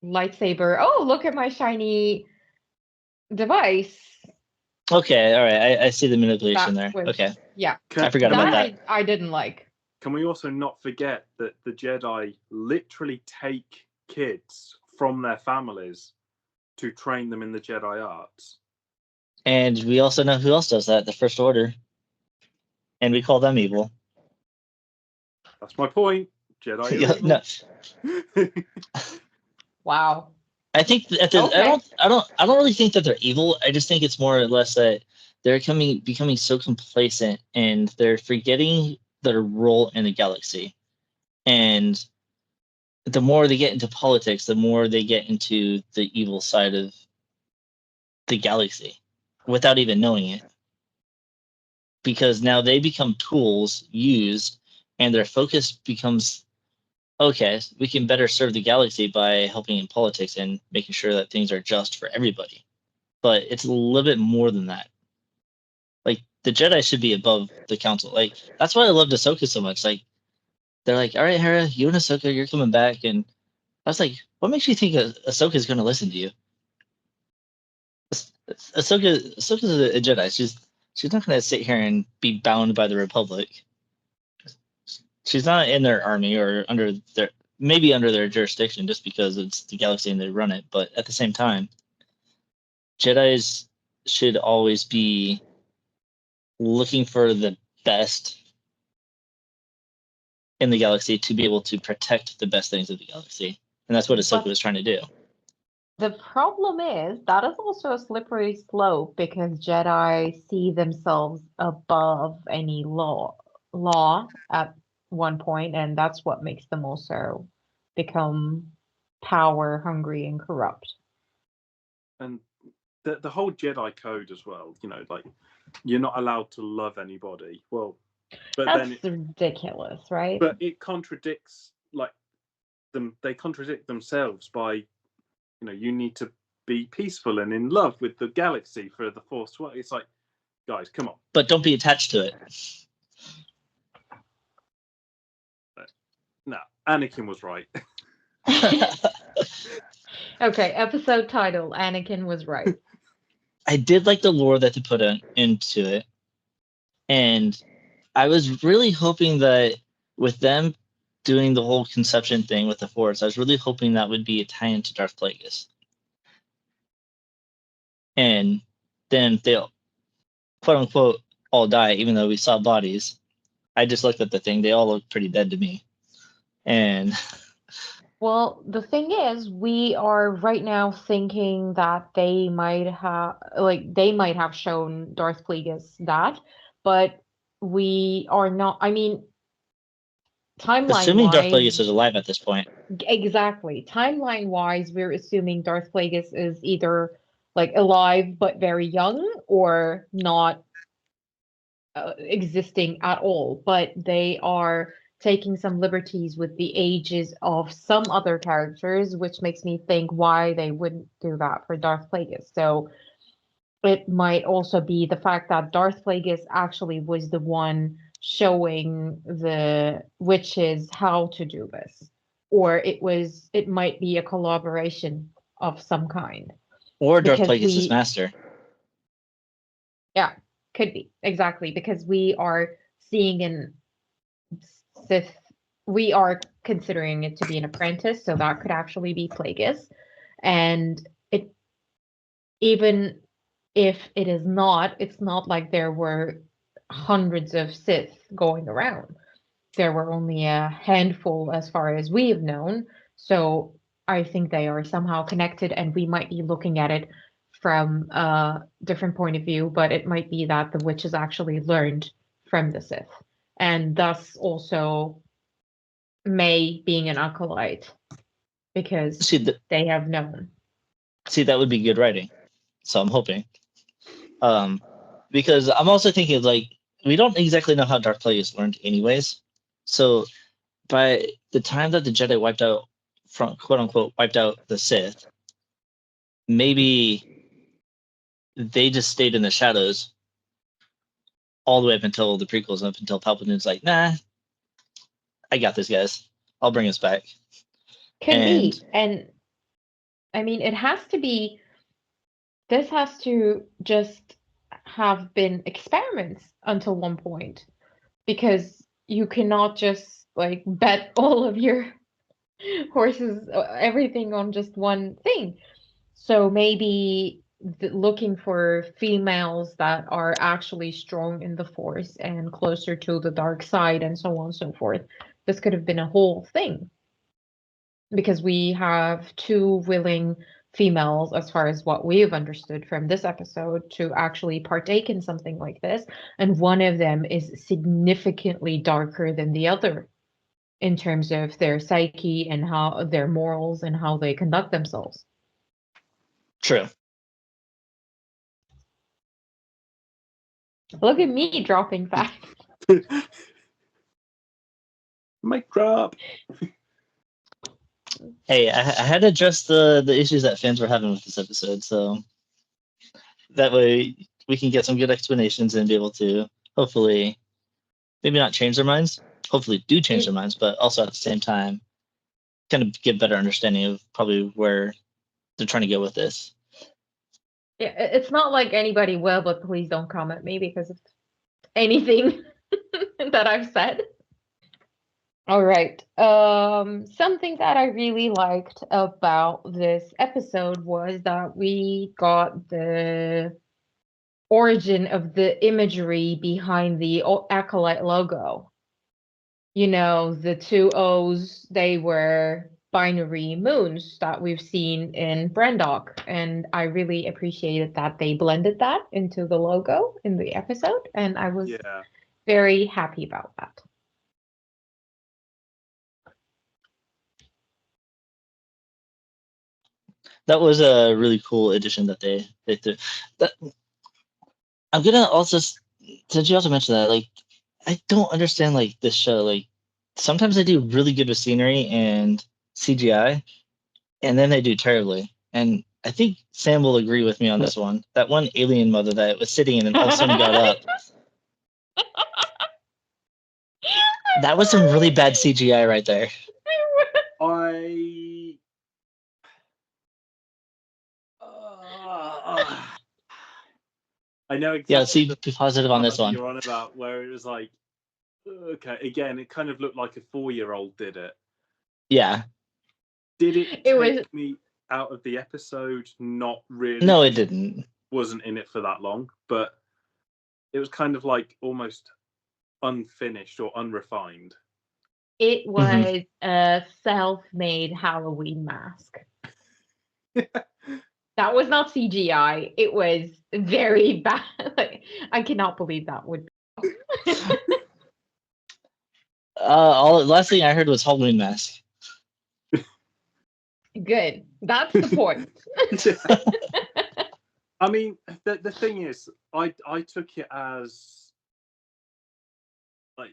lightsaber. Oh, look at my shiny device. Okay, all right. I see the manipulation That there. was- Okay, Yeah, I forgot about that that. I didn't like. Can we also not forget that the Jedi literally take kids from their families to train them in the Jedi arts? And we also know who else does that, the First Order. And we call them evil. That's my point. Jedi are Yeah, no, evil. Wow. I think Okay. I don't really think that they're evil. I just think it's more or less that they're becoming so complacent and they're forgetting their role in the galaxy. And the more they get into politics, the more they get into the evil side of the galaxy without even knowing it. Because now they become tools used and their focus becomes, okay, we can better serve the galaxy by helping in politics and making sure that things are just for everybody. But it's a little bit more than that. Like, the Jedi should be above the council. Like, that's why I loved Ahsoka so much. Like, they're like, all right, Hera, you and Ahsoka, you're coming back. And I was like, what makes you think Ahsoka is going to listen to you? Ahsoka's a Jedi. She's not going to sit here and be bound by the Republic. She's not in their army or under their jurisdiction just because it's the galaxy and they run it. But at the same time, Jedis should always be looking for the best in the galaxy to be able to protect the best things of the galaxy. And that's what Ahsoka was trying to do. The problem is that is also a slippery slope because Jedi see themselves above any law at one point, and that's what makes them also become power hungry and corrupt. And the whole Jedi code as well, like you're not allowed to love anybody. Well, but That's then ridiculous, right? but it contradicts they contradict themselves by you need to be peaceful and in love with the galaxy for the Force. It's like, guys, come on. But don't be attached to it. No, Anakin was right. Okay, episode title, Anakin was right. I did like the lore that they put into it. And I was really hoping that with them doing the whole conception thing with the Force, I was really hoping that would be a tie-in to Darth Plagueis. And then they'll, quote unquote, all die, even though we saw bodies. I just looked at the thing. They all look pretty dead to me. And Well, the thing is, we are right now thinking that they might have shown Darth Plagueis that, but we are not. I mean, assuming Darth Plagueis timeline-wise, is alive at this point. exactly. Timeline-wise, we're assuming Darth Plagueis is either like alive but very young or not existing at all, but they are taking some liberties with the ages of some other characters, which makes me think why they wouldn't do that for Darth Plagueis. So it might also be the fact that Darth Plagueis actually was the one showing the witches how to do this, or it might be a collaboration of some kind. Or Darth Because Plagueis is master. Yeah, could be. Exactly. Because we are seeing an Sith, we are considering it to be an apprentice, so that could actually be Plagueis. And it, even if it is not, it's not like there were hundreds of Sith going around. There were only a handful as far as we have known. So I think they are somehow connected, and we might be looking at it from a different point of view, but it might be that the witches actually learned from the Sith, and thus also May being an acolyte because they have known. See, that would be good writing. So I'm hoping. Because I'm also thinking, like, we don't exactly know how Darth Plagueis learned anyways. So by the time that the Jedi wiped out, from quote unquote, wiped out the Sith, maybe they just stayed in the shadows all the way up until the prequels, up until Palpatine's like, nah, I got this, guys. I'll bring us back. Could And be. And I mean, it has to be, this has to just have been experiments until one point, because you cannot just like bet all of your horses, everything on just one thing. So maybe looking for females that are actually strong in the force and closer to the dark side and so on and so forth. This could have been a whole thing, because we have two willing females, as far as what we've understood from this episode, to actually partake in something like this, and one of them is significantly darker than the other in terms of their psyche and how their morals and how they conduct themselves. true. Look at me dropping facts. Mic drop. Hey, I had to address the issues that fans were having with this episode, so that way we can get some good explanations and be able to hopefully maybe not change their minds, hopefully do change their minds, but also at the same time kind of get better understanding of probably where they're trying to go with this. Yeah, it's not like anybody will, but please don't come at me because of anything that I've said. All right. Something that I really liked about this episode was that we got the origin of the imagery behind the Acolyte logo. You know, the two O's, they were binary moons that we've seen in Brandok, and I really appreciated that they blended that into the logo in the episode, and I was very happy about that. That was a really cool addition that they did. That, I'm gonna also, since you also mentioned that, like, I don't understand like this show. Like, sometimes they do really good with scenery and CGI, and then they do terribly. And I think Sam will agree with me on this one. That one alien mother that was sitting in and all of a sudden got up. That was some really bad CGI right there. I know exactly. Yeah, let's be positive on this one. You're on about where it was like, okay, again, it kind of looked like a 4-year-old did it. Yeah. Did it take me out of the episode? Not really. No, it didn't. Wasn't in it for that long, but it was kind of like almost unfinished or unrefined. It was a self-made Halloween mask. That was not CGI. It was very bad. Like, I cannot believe that would be. Last thing I heard was Halloween mask. Good. That's the point. I mean, the thing is, I took it as like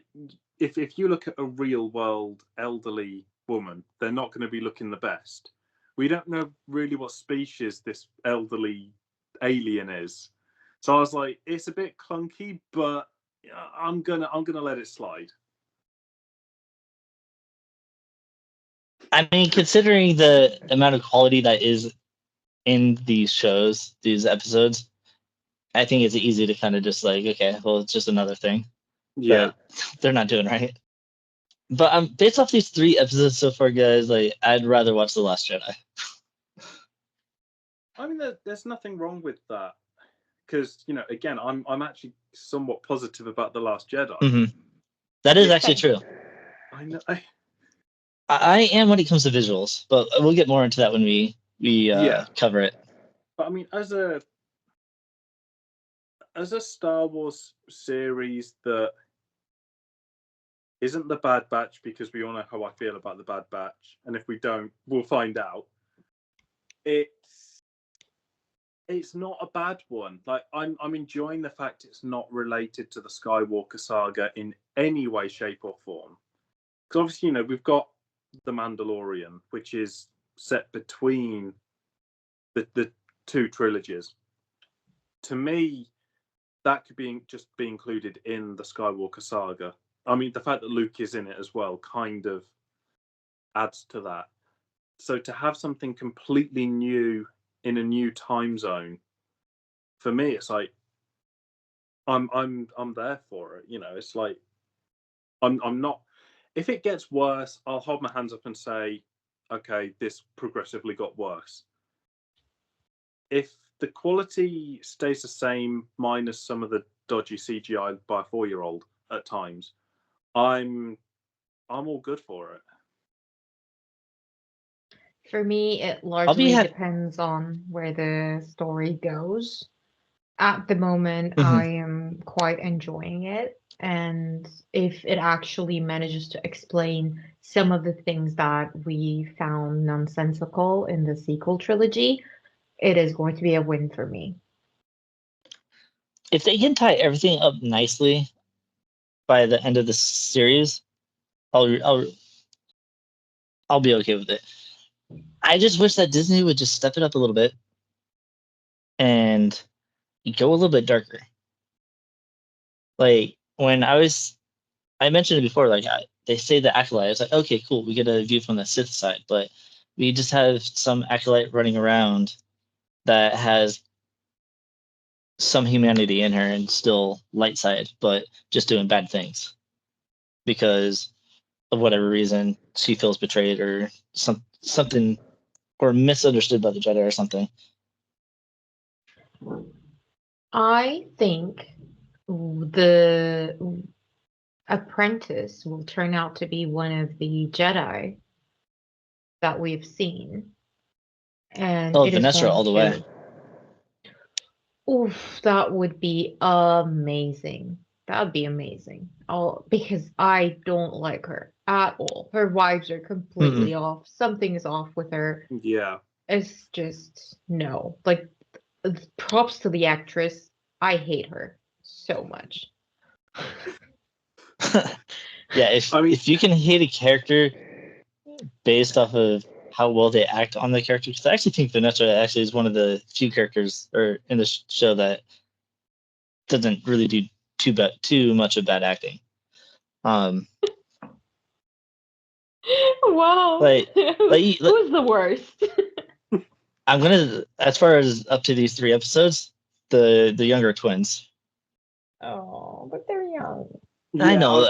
if you look at a real world elderly woman, they're not going to be looking the best. We don't know really what species this elderly alien is, so I was like, it's a bit clunky, but I'm gonna let it slide. I mean, considering the amount of quality that is in these shows, these episodes, I think it's easy to kind of just like, okay, well, it's just another thing. Yeah, but they're not doing right. But based off these 3 episodes so far, guys, like, I'd rather watch The Last Jedi. I mean, there's nothing wrong with that, because again, I'm actually somewhat positive about The Last Jedi. Mm-hmm. That is actually true. I know. I am when it comes to visuals, but we'll get more into that when we cover it. But I mean, as a Star Wars series that isn't the Bad Batch, because we all know how I feel about the Bad Batch, and if we don't, we'll find out. It's not a bad one. Like, I'm enjoying the fact it's not related to the Skywalker saga in any way, shape, or form. obviously, we've got The Mandalorian, which is set between the two trilogies. To me, that could just be included in the Skywalker saga. I mean, the fact that Luke is in it as well kind of adds to that. So to have something completely new in a new time zone, for me, it's like I'm there for it. It's like I'm not. If it gets worse, I'll hold my hands up and say, okay, this progressively got worse. If the quality stays the same, minus some of the dodgy CGI by a 4-year-old at times, I'm all good for it. For me, it largely depends on where the story goes. At the moment, I am quite enjoying it. And if it actually manages to explain some of the things that we found nonsensical in the sequel trilogy, it is going to be a win for me. If they can tie everything up nicely by the end of the series, I'll be okay with it. I just wish that Disney would just step it up a little bit and go a little bit darker. Like when I mentioned it before, like they say the Acolyte, I was like, okay, cool, we get a view from the Sith side, but we just have some Acolyte running around that has some humanity in her and still light side, but just doing bad things because of whatever reason she feels betrayed or something or misunderstood by the Jedi or something. I think the apprentice will turn out to be one of the Jedi that we've seen. And it is Vanessa going all the way. Oof, that would be amazing. That would be amazing. Because I don't like her at all. Her vibes are completely off. Something is off with her. Yeah. It's just no. Like, props to the actress. I hate her so much. Yeah, if you can hate a character based off of how well they act on the character, because I actually think Vanessa actually is one of the few characters in the show that doesn't really do too much of bad acting. Wow. Like who's the worst? I'm gonna, as far as up to these 3 episodes, the younger twins. Oh, but they're young. Yeah, I know.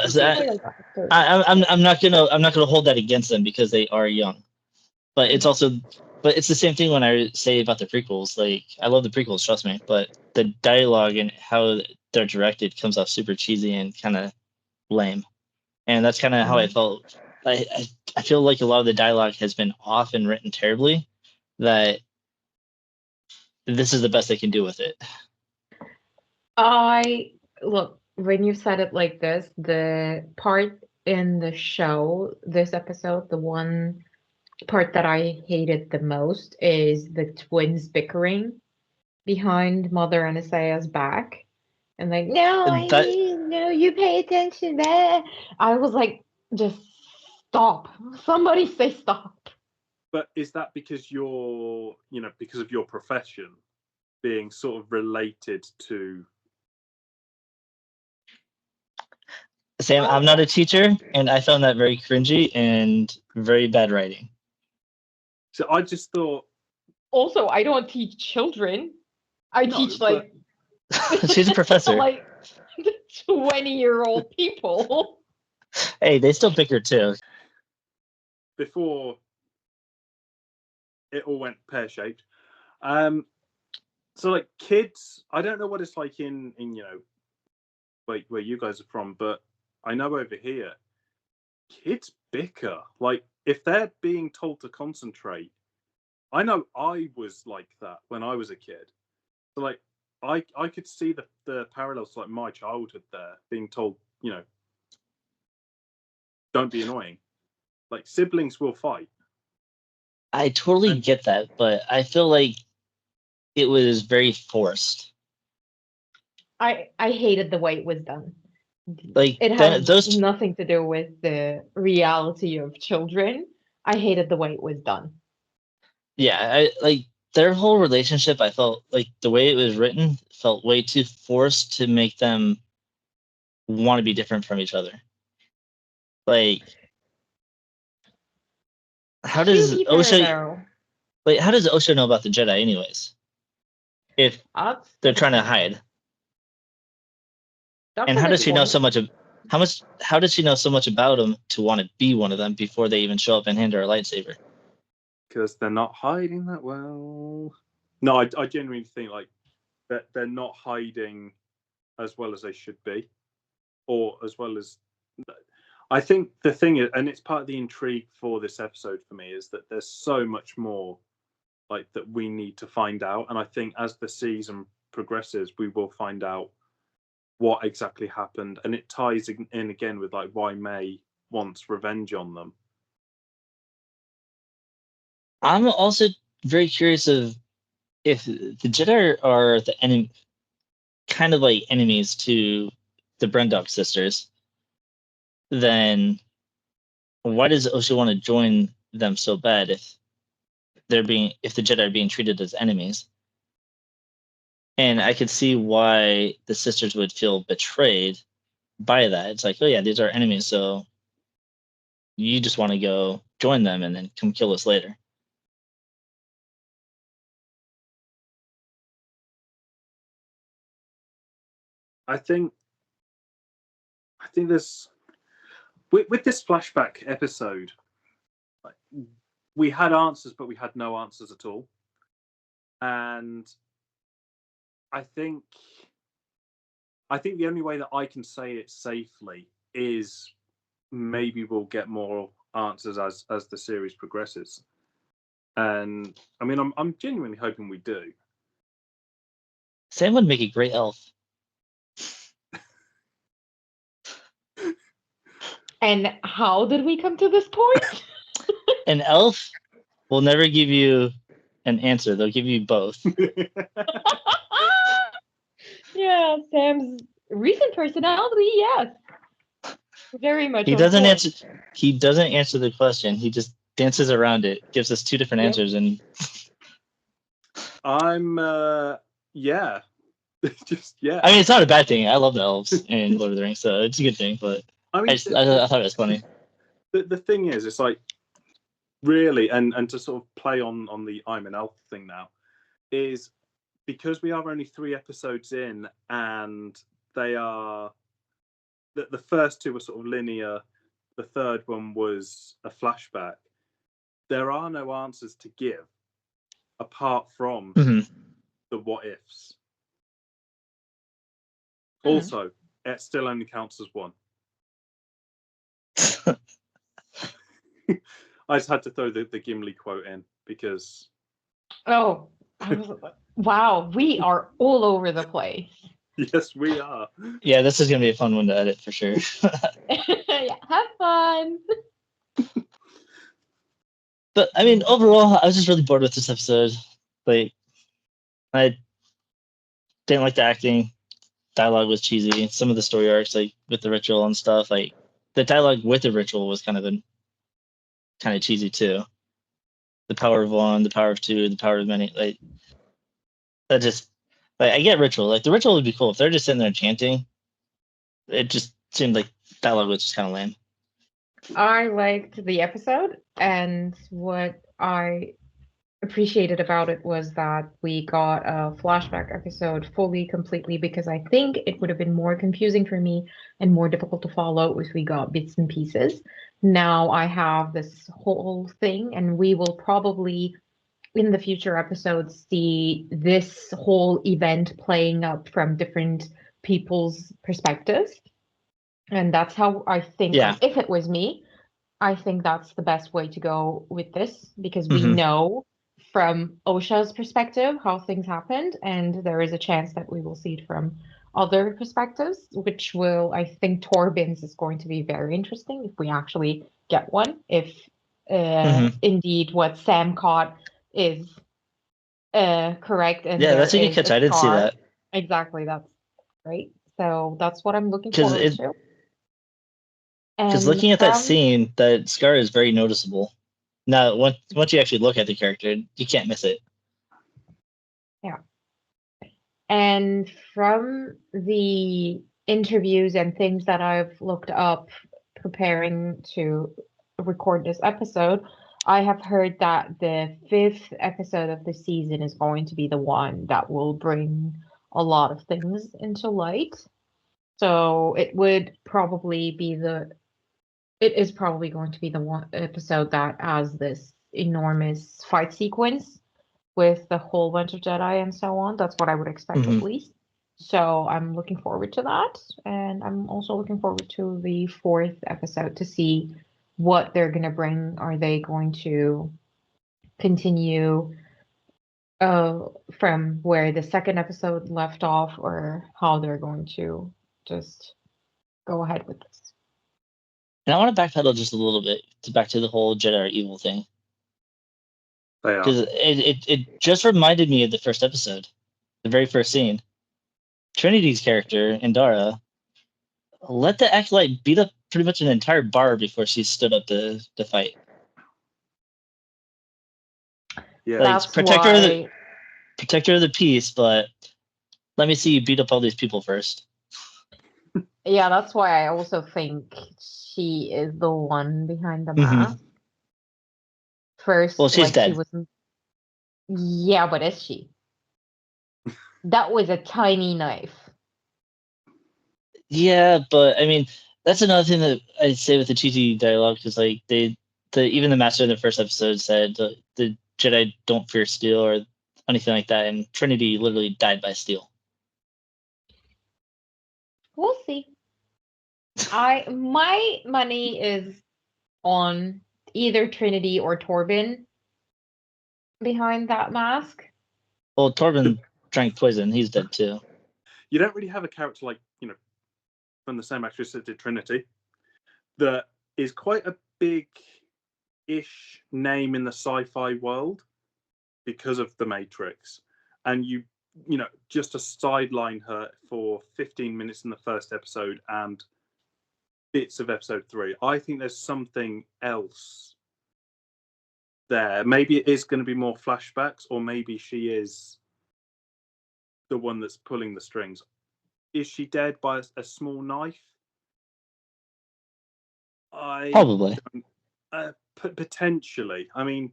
I'm not gonna hold that against them because they are young. But it's the same thing when I say about the prequels. Like, I love the prequels, trust me, but the dialogue and how they're directed comes off super cheesy and kind of lame. And that's kind of how I felt. I feel like a lot of the dialogue has been off and written terribly, that this is the best they can do with it. Look, when you said it like this, the part in the show, this episode, the one part that I hated the most is the twins bickering behind Mother Anastaea's back. And like, no, you pay attention there. I was like, just stop. Somebody say stop. But is that because because of your profession being sort of related to... Sam, I'm not a teacher, and I found that very cringy and very bad writing. So I just thought... Also, I don't teach children. I teach She's a professor. like 20-year-old people. Hey, they still bicker too. Before it all went pear-shaped. So like kids, I don't know what it's like in where you guys are from, but I know over here, kids bicker. Like, if they're being told to concentrate, I know I was like that when I was a kid. So like, I could see the parallels to like my childhood there, being told, don't be annoying. Like, siblings will fight. I totally get that, but I feel like it was very forced. I hated the way it was done. Like It then has those nothing to do with the reality of children. I hated the way it was done. yeah, I like their whole relationship. I felt like the way it was written felt way too forced to make them want to be different from each other. Like, how To does be fair, Osha though, like how does Osha know about the Jedi anyways? If that's they're a good trying to point. hide, That's and a how good does she know point. so much of how does she know so much about him to want to be one of them before they even show up and hand her a lightsaber? Because they're not hiding that well. No, I genuinely think like that they're not hiding as well as they should be, or as well as. I think the thing is, and it's part of the intrigue for this episode for me, is that there's so much more like that we need to find out, and I think as the season progresses, we will find out what exactly happened, and it ties in again with like why May wants revenge on them. I'm also very curious of if the Jedi are the enemy, kind of like enemies to the Brendok sisters, then why does Osha want to join them so bad if the Jedi are being treated as enemies? And I could see why the sisters would feel betrayed by that. It's like, oh yeah, these are enemies, so you just want to go join them and then come kill us later. I think there's with this flashback episode, like, we had answers, but we had no answers at all. And I think the only way that I can say it safely is maybe we'll get more answers as the series progresses. And I mean, I'm genuinely hoping we do. Sam would make a great elf. And how did we come to this point? An elf will never give you an answer. They'll give you both. Yeah, Sam's recent personality, yes. Very much He on doesn't point. answer. He doesn't answer the question. He just dances around it. Gives us two different Yep. answers, and I'm yeah. Just yeah. I mean, it's not a bad thing. I love the elves in Lord of the Rings, so it's a good thing. But I mean, I thought it was funny. The thing is, it's like really, and to sort of play on the I'm an elf thing now, is because we are only 3 episodes in, and they are the first 2 were sort of linear. The third one was a flashback. There are no answers to give apart from the what ifs. Also, it still only counts as 1. I just had to throw the Gimli quote in because. Oh, wow, we are all over the place. Yes, we are. Yeah, this is gonna be a fun one to edit for sure. Yeah, have fun. But I mean, overall, I was just really bored with this episode. Like, I didn't like the acting. Dialogue was cheesy. Some of the story arcs, like with the ritual and stuff, like the dialogue with the ritual was kind of cheesy too. The power of one, the power of two, the power of many. Like that just like I get ritual. Like the ritual would be cool if they're just sitting there chanting. It just seemed like dialogue was just kind of lame. I liked the episode, and what I appreciated about it was that we got a flashback episode fully, completely, because I think it would have been more confusing for me and more difficult to follow if we got bits and pieces. Now I have this whole thing, and we will probably in the future episodes see this whole event playing up from different people's perspectives. And that's how I think, Yeah. like, if it was me, I think that's the best way to go with this because we Mhm. know from Osha's perspective how things happened, and there is a chance that we will see it from other perspectives, which will, I think, Torbin's is going to be very interesting if we actually get one. If indeed what Sam caught is correct and Yeah, there that's a good is catch. a I didn't see scar. that. Exactly, that's great. So that's what I'm looking 'Cause forward it- to. Because And looking at that from scene, that scar is very noticeable. Now, once you actually look at the character, you can't miss it. And from the interviews and things that I've looked up preparing to record this episode, I have heard that the 5th episode of the season is going to be the one that will bring a lot of things into light. So it is probably going to be the one episode that has this enormous fight sequence with the whole bunch of Jedi and so on. That's what I would expect at least. So I'm looking forward to that. And I'm also looking forward to the 4th episode to see what they're going to bring. Are they going to continue from where the 2nd episode left off, or how they're going to just go ahead with this? And I want to backpedal just a little bit back to the whole Jedi are evil thing. They are. Because it just reminded me of the first episode, the very first scene. Trinity's character, Indara, let the Acolyte beat up pretty much an entire bar before she stood up to fight. Yeah. Like, That's protector why of the peace, but let me see you beat up all these people first. Yeah, that's why I also think she is the one behind the Mhm. mask. First, Well, she's like dead. she was. Yeah, but is she? That was a tiny knife. Yeah, but I mean, that's another thing that I say with the cheesy dialogue, because like even the master in the first episode said the Jedi don't fear steel or anything like that, and Trinity literally died by steel. We'll see. My money is on either Trinity or Torben behind that mask. Well, Torben drank poison; he's dead too. You don't really have a character like, from the same actress that did Trinity, that is quite a big-ish name in the sci-fi world because of the Matrix, and just to sideline her for 15 minutes in the first episode and bits of episode 3, I think there's something else there. Maybe it is going to be more flashbacks, or maybe she is the one that's pulling the strings. Is she dead by a small knife? Probably. Potentially. I mean,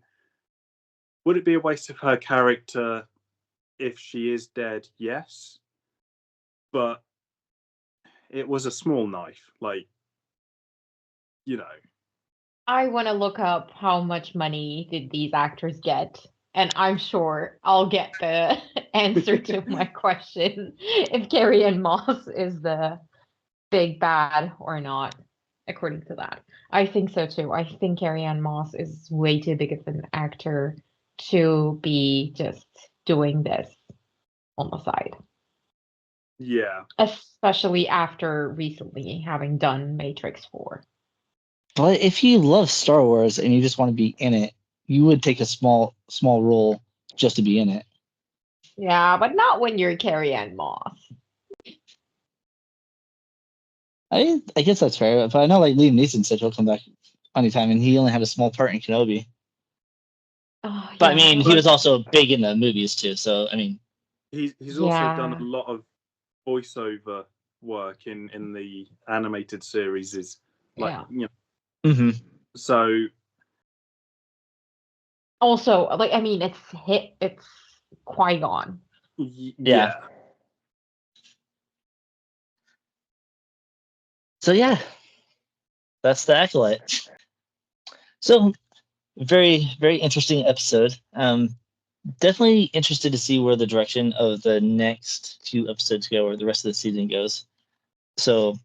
would it be a waste of her character if she is dead? Yes. But it was a small knife. I want to look up how much money did these actors get, and I'm sure I'll get the answer to my question if Carrie-Anne Moss is the big bad or not, according to that. I think so too. I think Carrie-Anne Moss is way too big of an actor to be just doing this on the side. Yeah. Especially after recently having done Matrix 4. But if you love Star Wars and you just want to be in it, you would take a small role just to be in it. Yeah, but not when you're Carrie-Anne Moss. I guess that's fair. But I know like Liam Neeson said he'll come back anytime, and he only had a small part in Kenobi. Oh, But I mean, he Right. was also big in the movies too. So I mean, He's also done Yeah. a lot of voiceover work in the animated series. Yeah. So Also, like, I mean, it's Qui-Gon. yeah. So yeah, that's the Acolyte. So very, very interesting episode. Definitely interested to see where the direction of the next 2 episodes go, or the rest of the season goes. So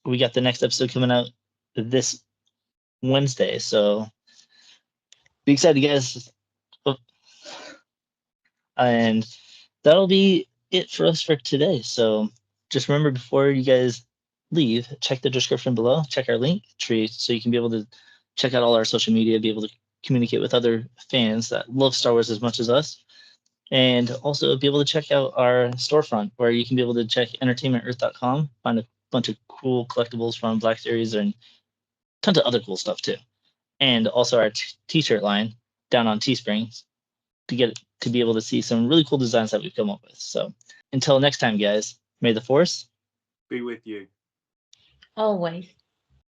we got the next episode coming out this Wednesday. So be excited, guys. And that'll be it for us for today. So just remember, before you guys leave, check the description below, check our link tree so you can be able to check out all our social media, be able to communicate with other fans that love Star Wars as much as us. And also be able to check out our storefront where you can be able to check entertainmentearth.com, find a bunch of cool collectibles from Black Series and tons of other cool stuff too. And also our t-shirt line down on Teespring to be able to see some really cool designs that we've come up with. So until next time, guys, may the Force be with you. Always.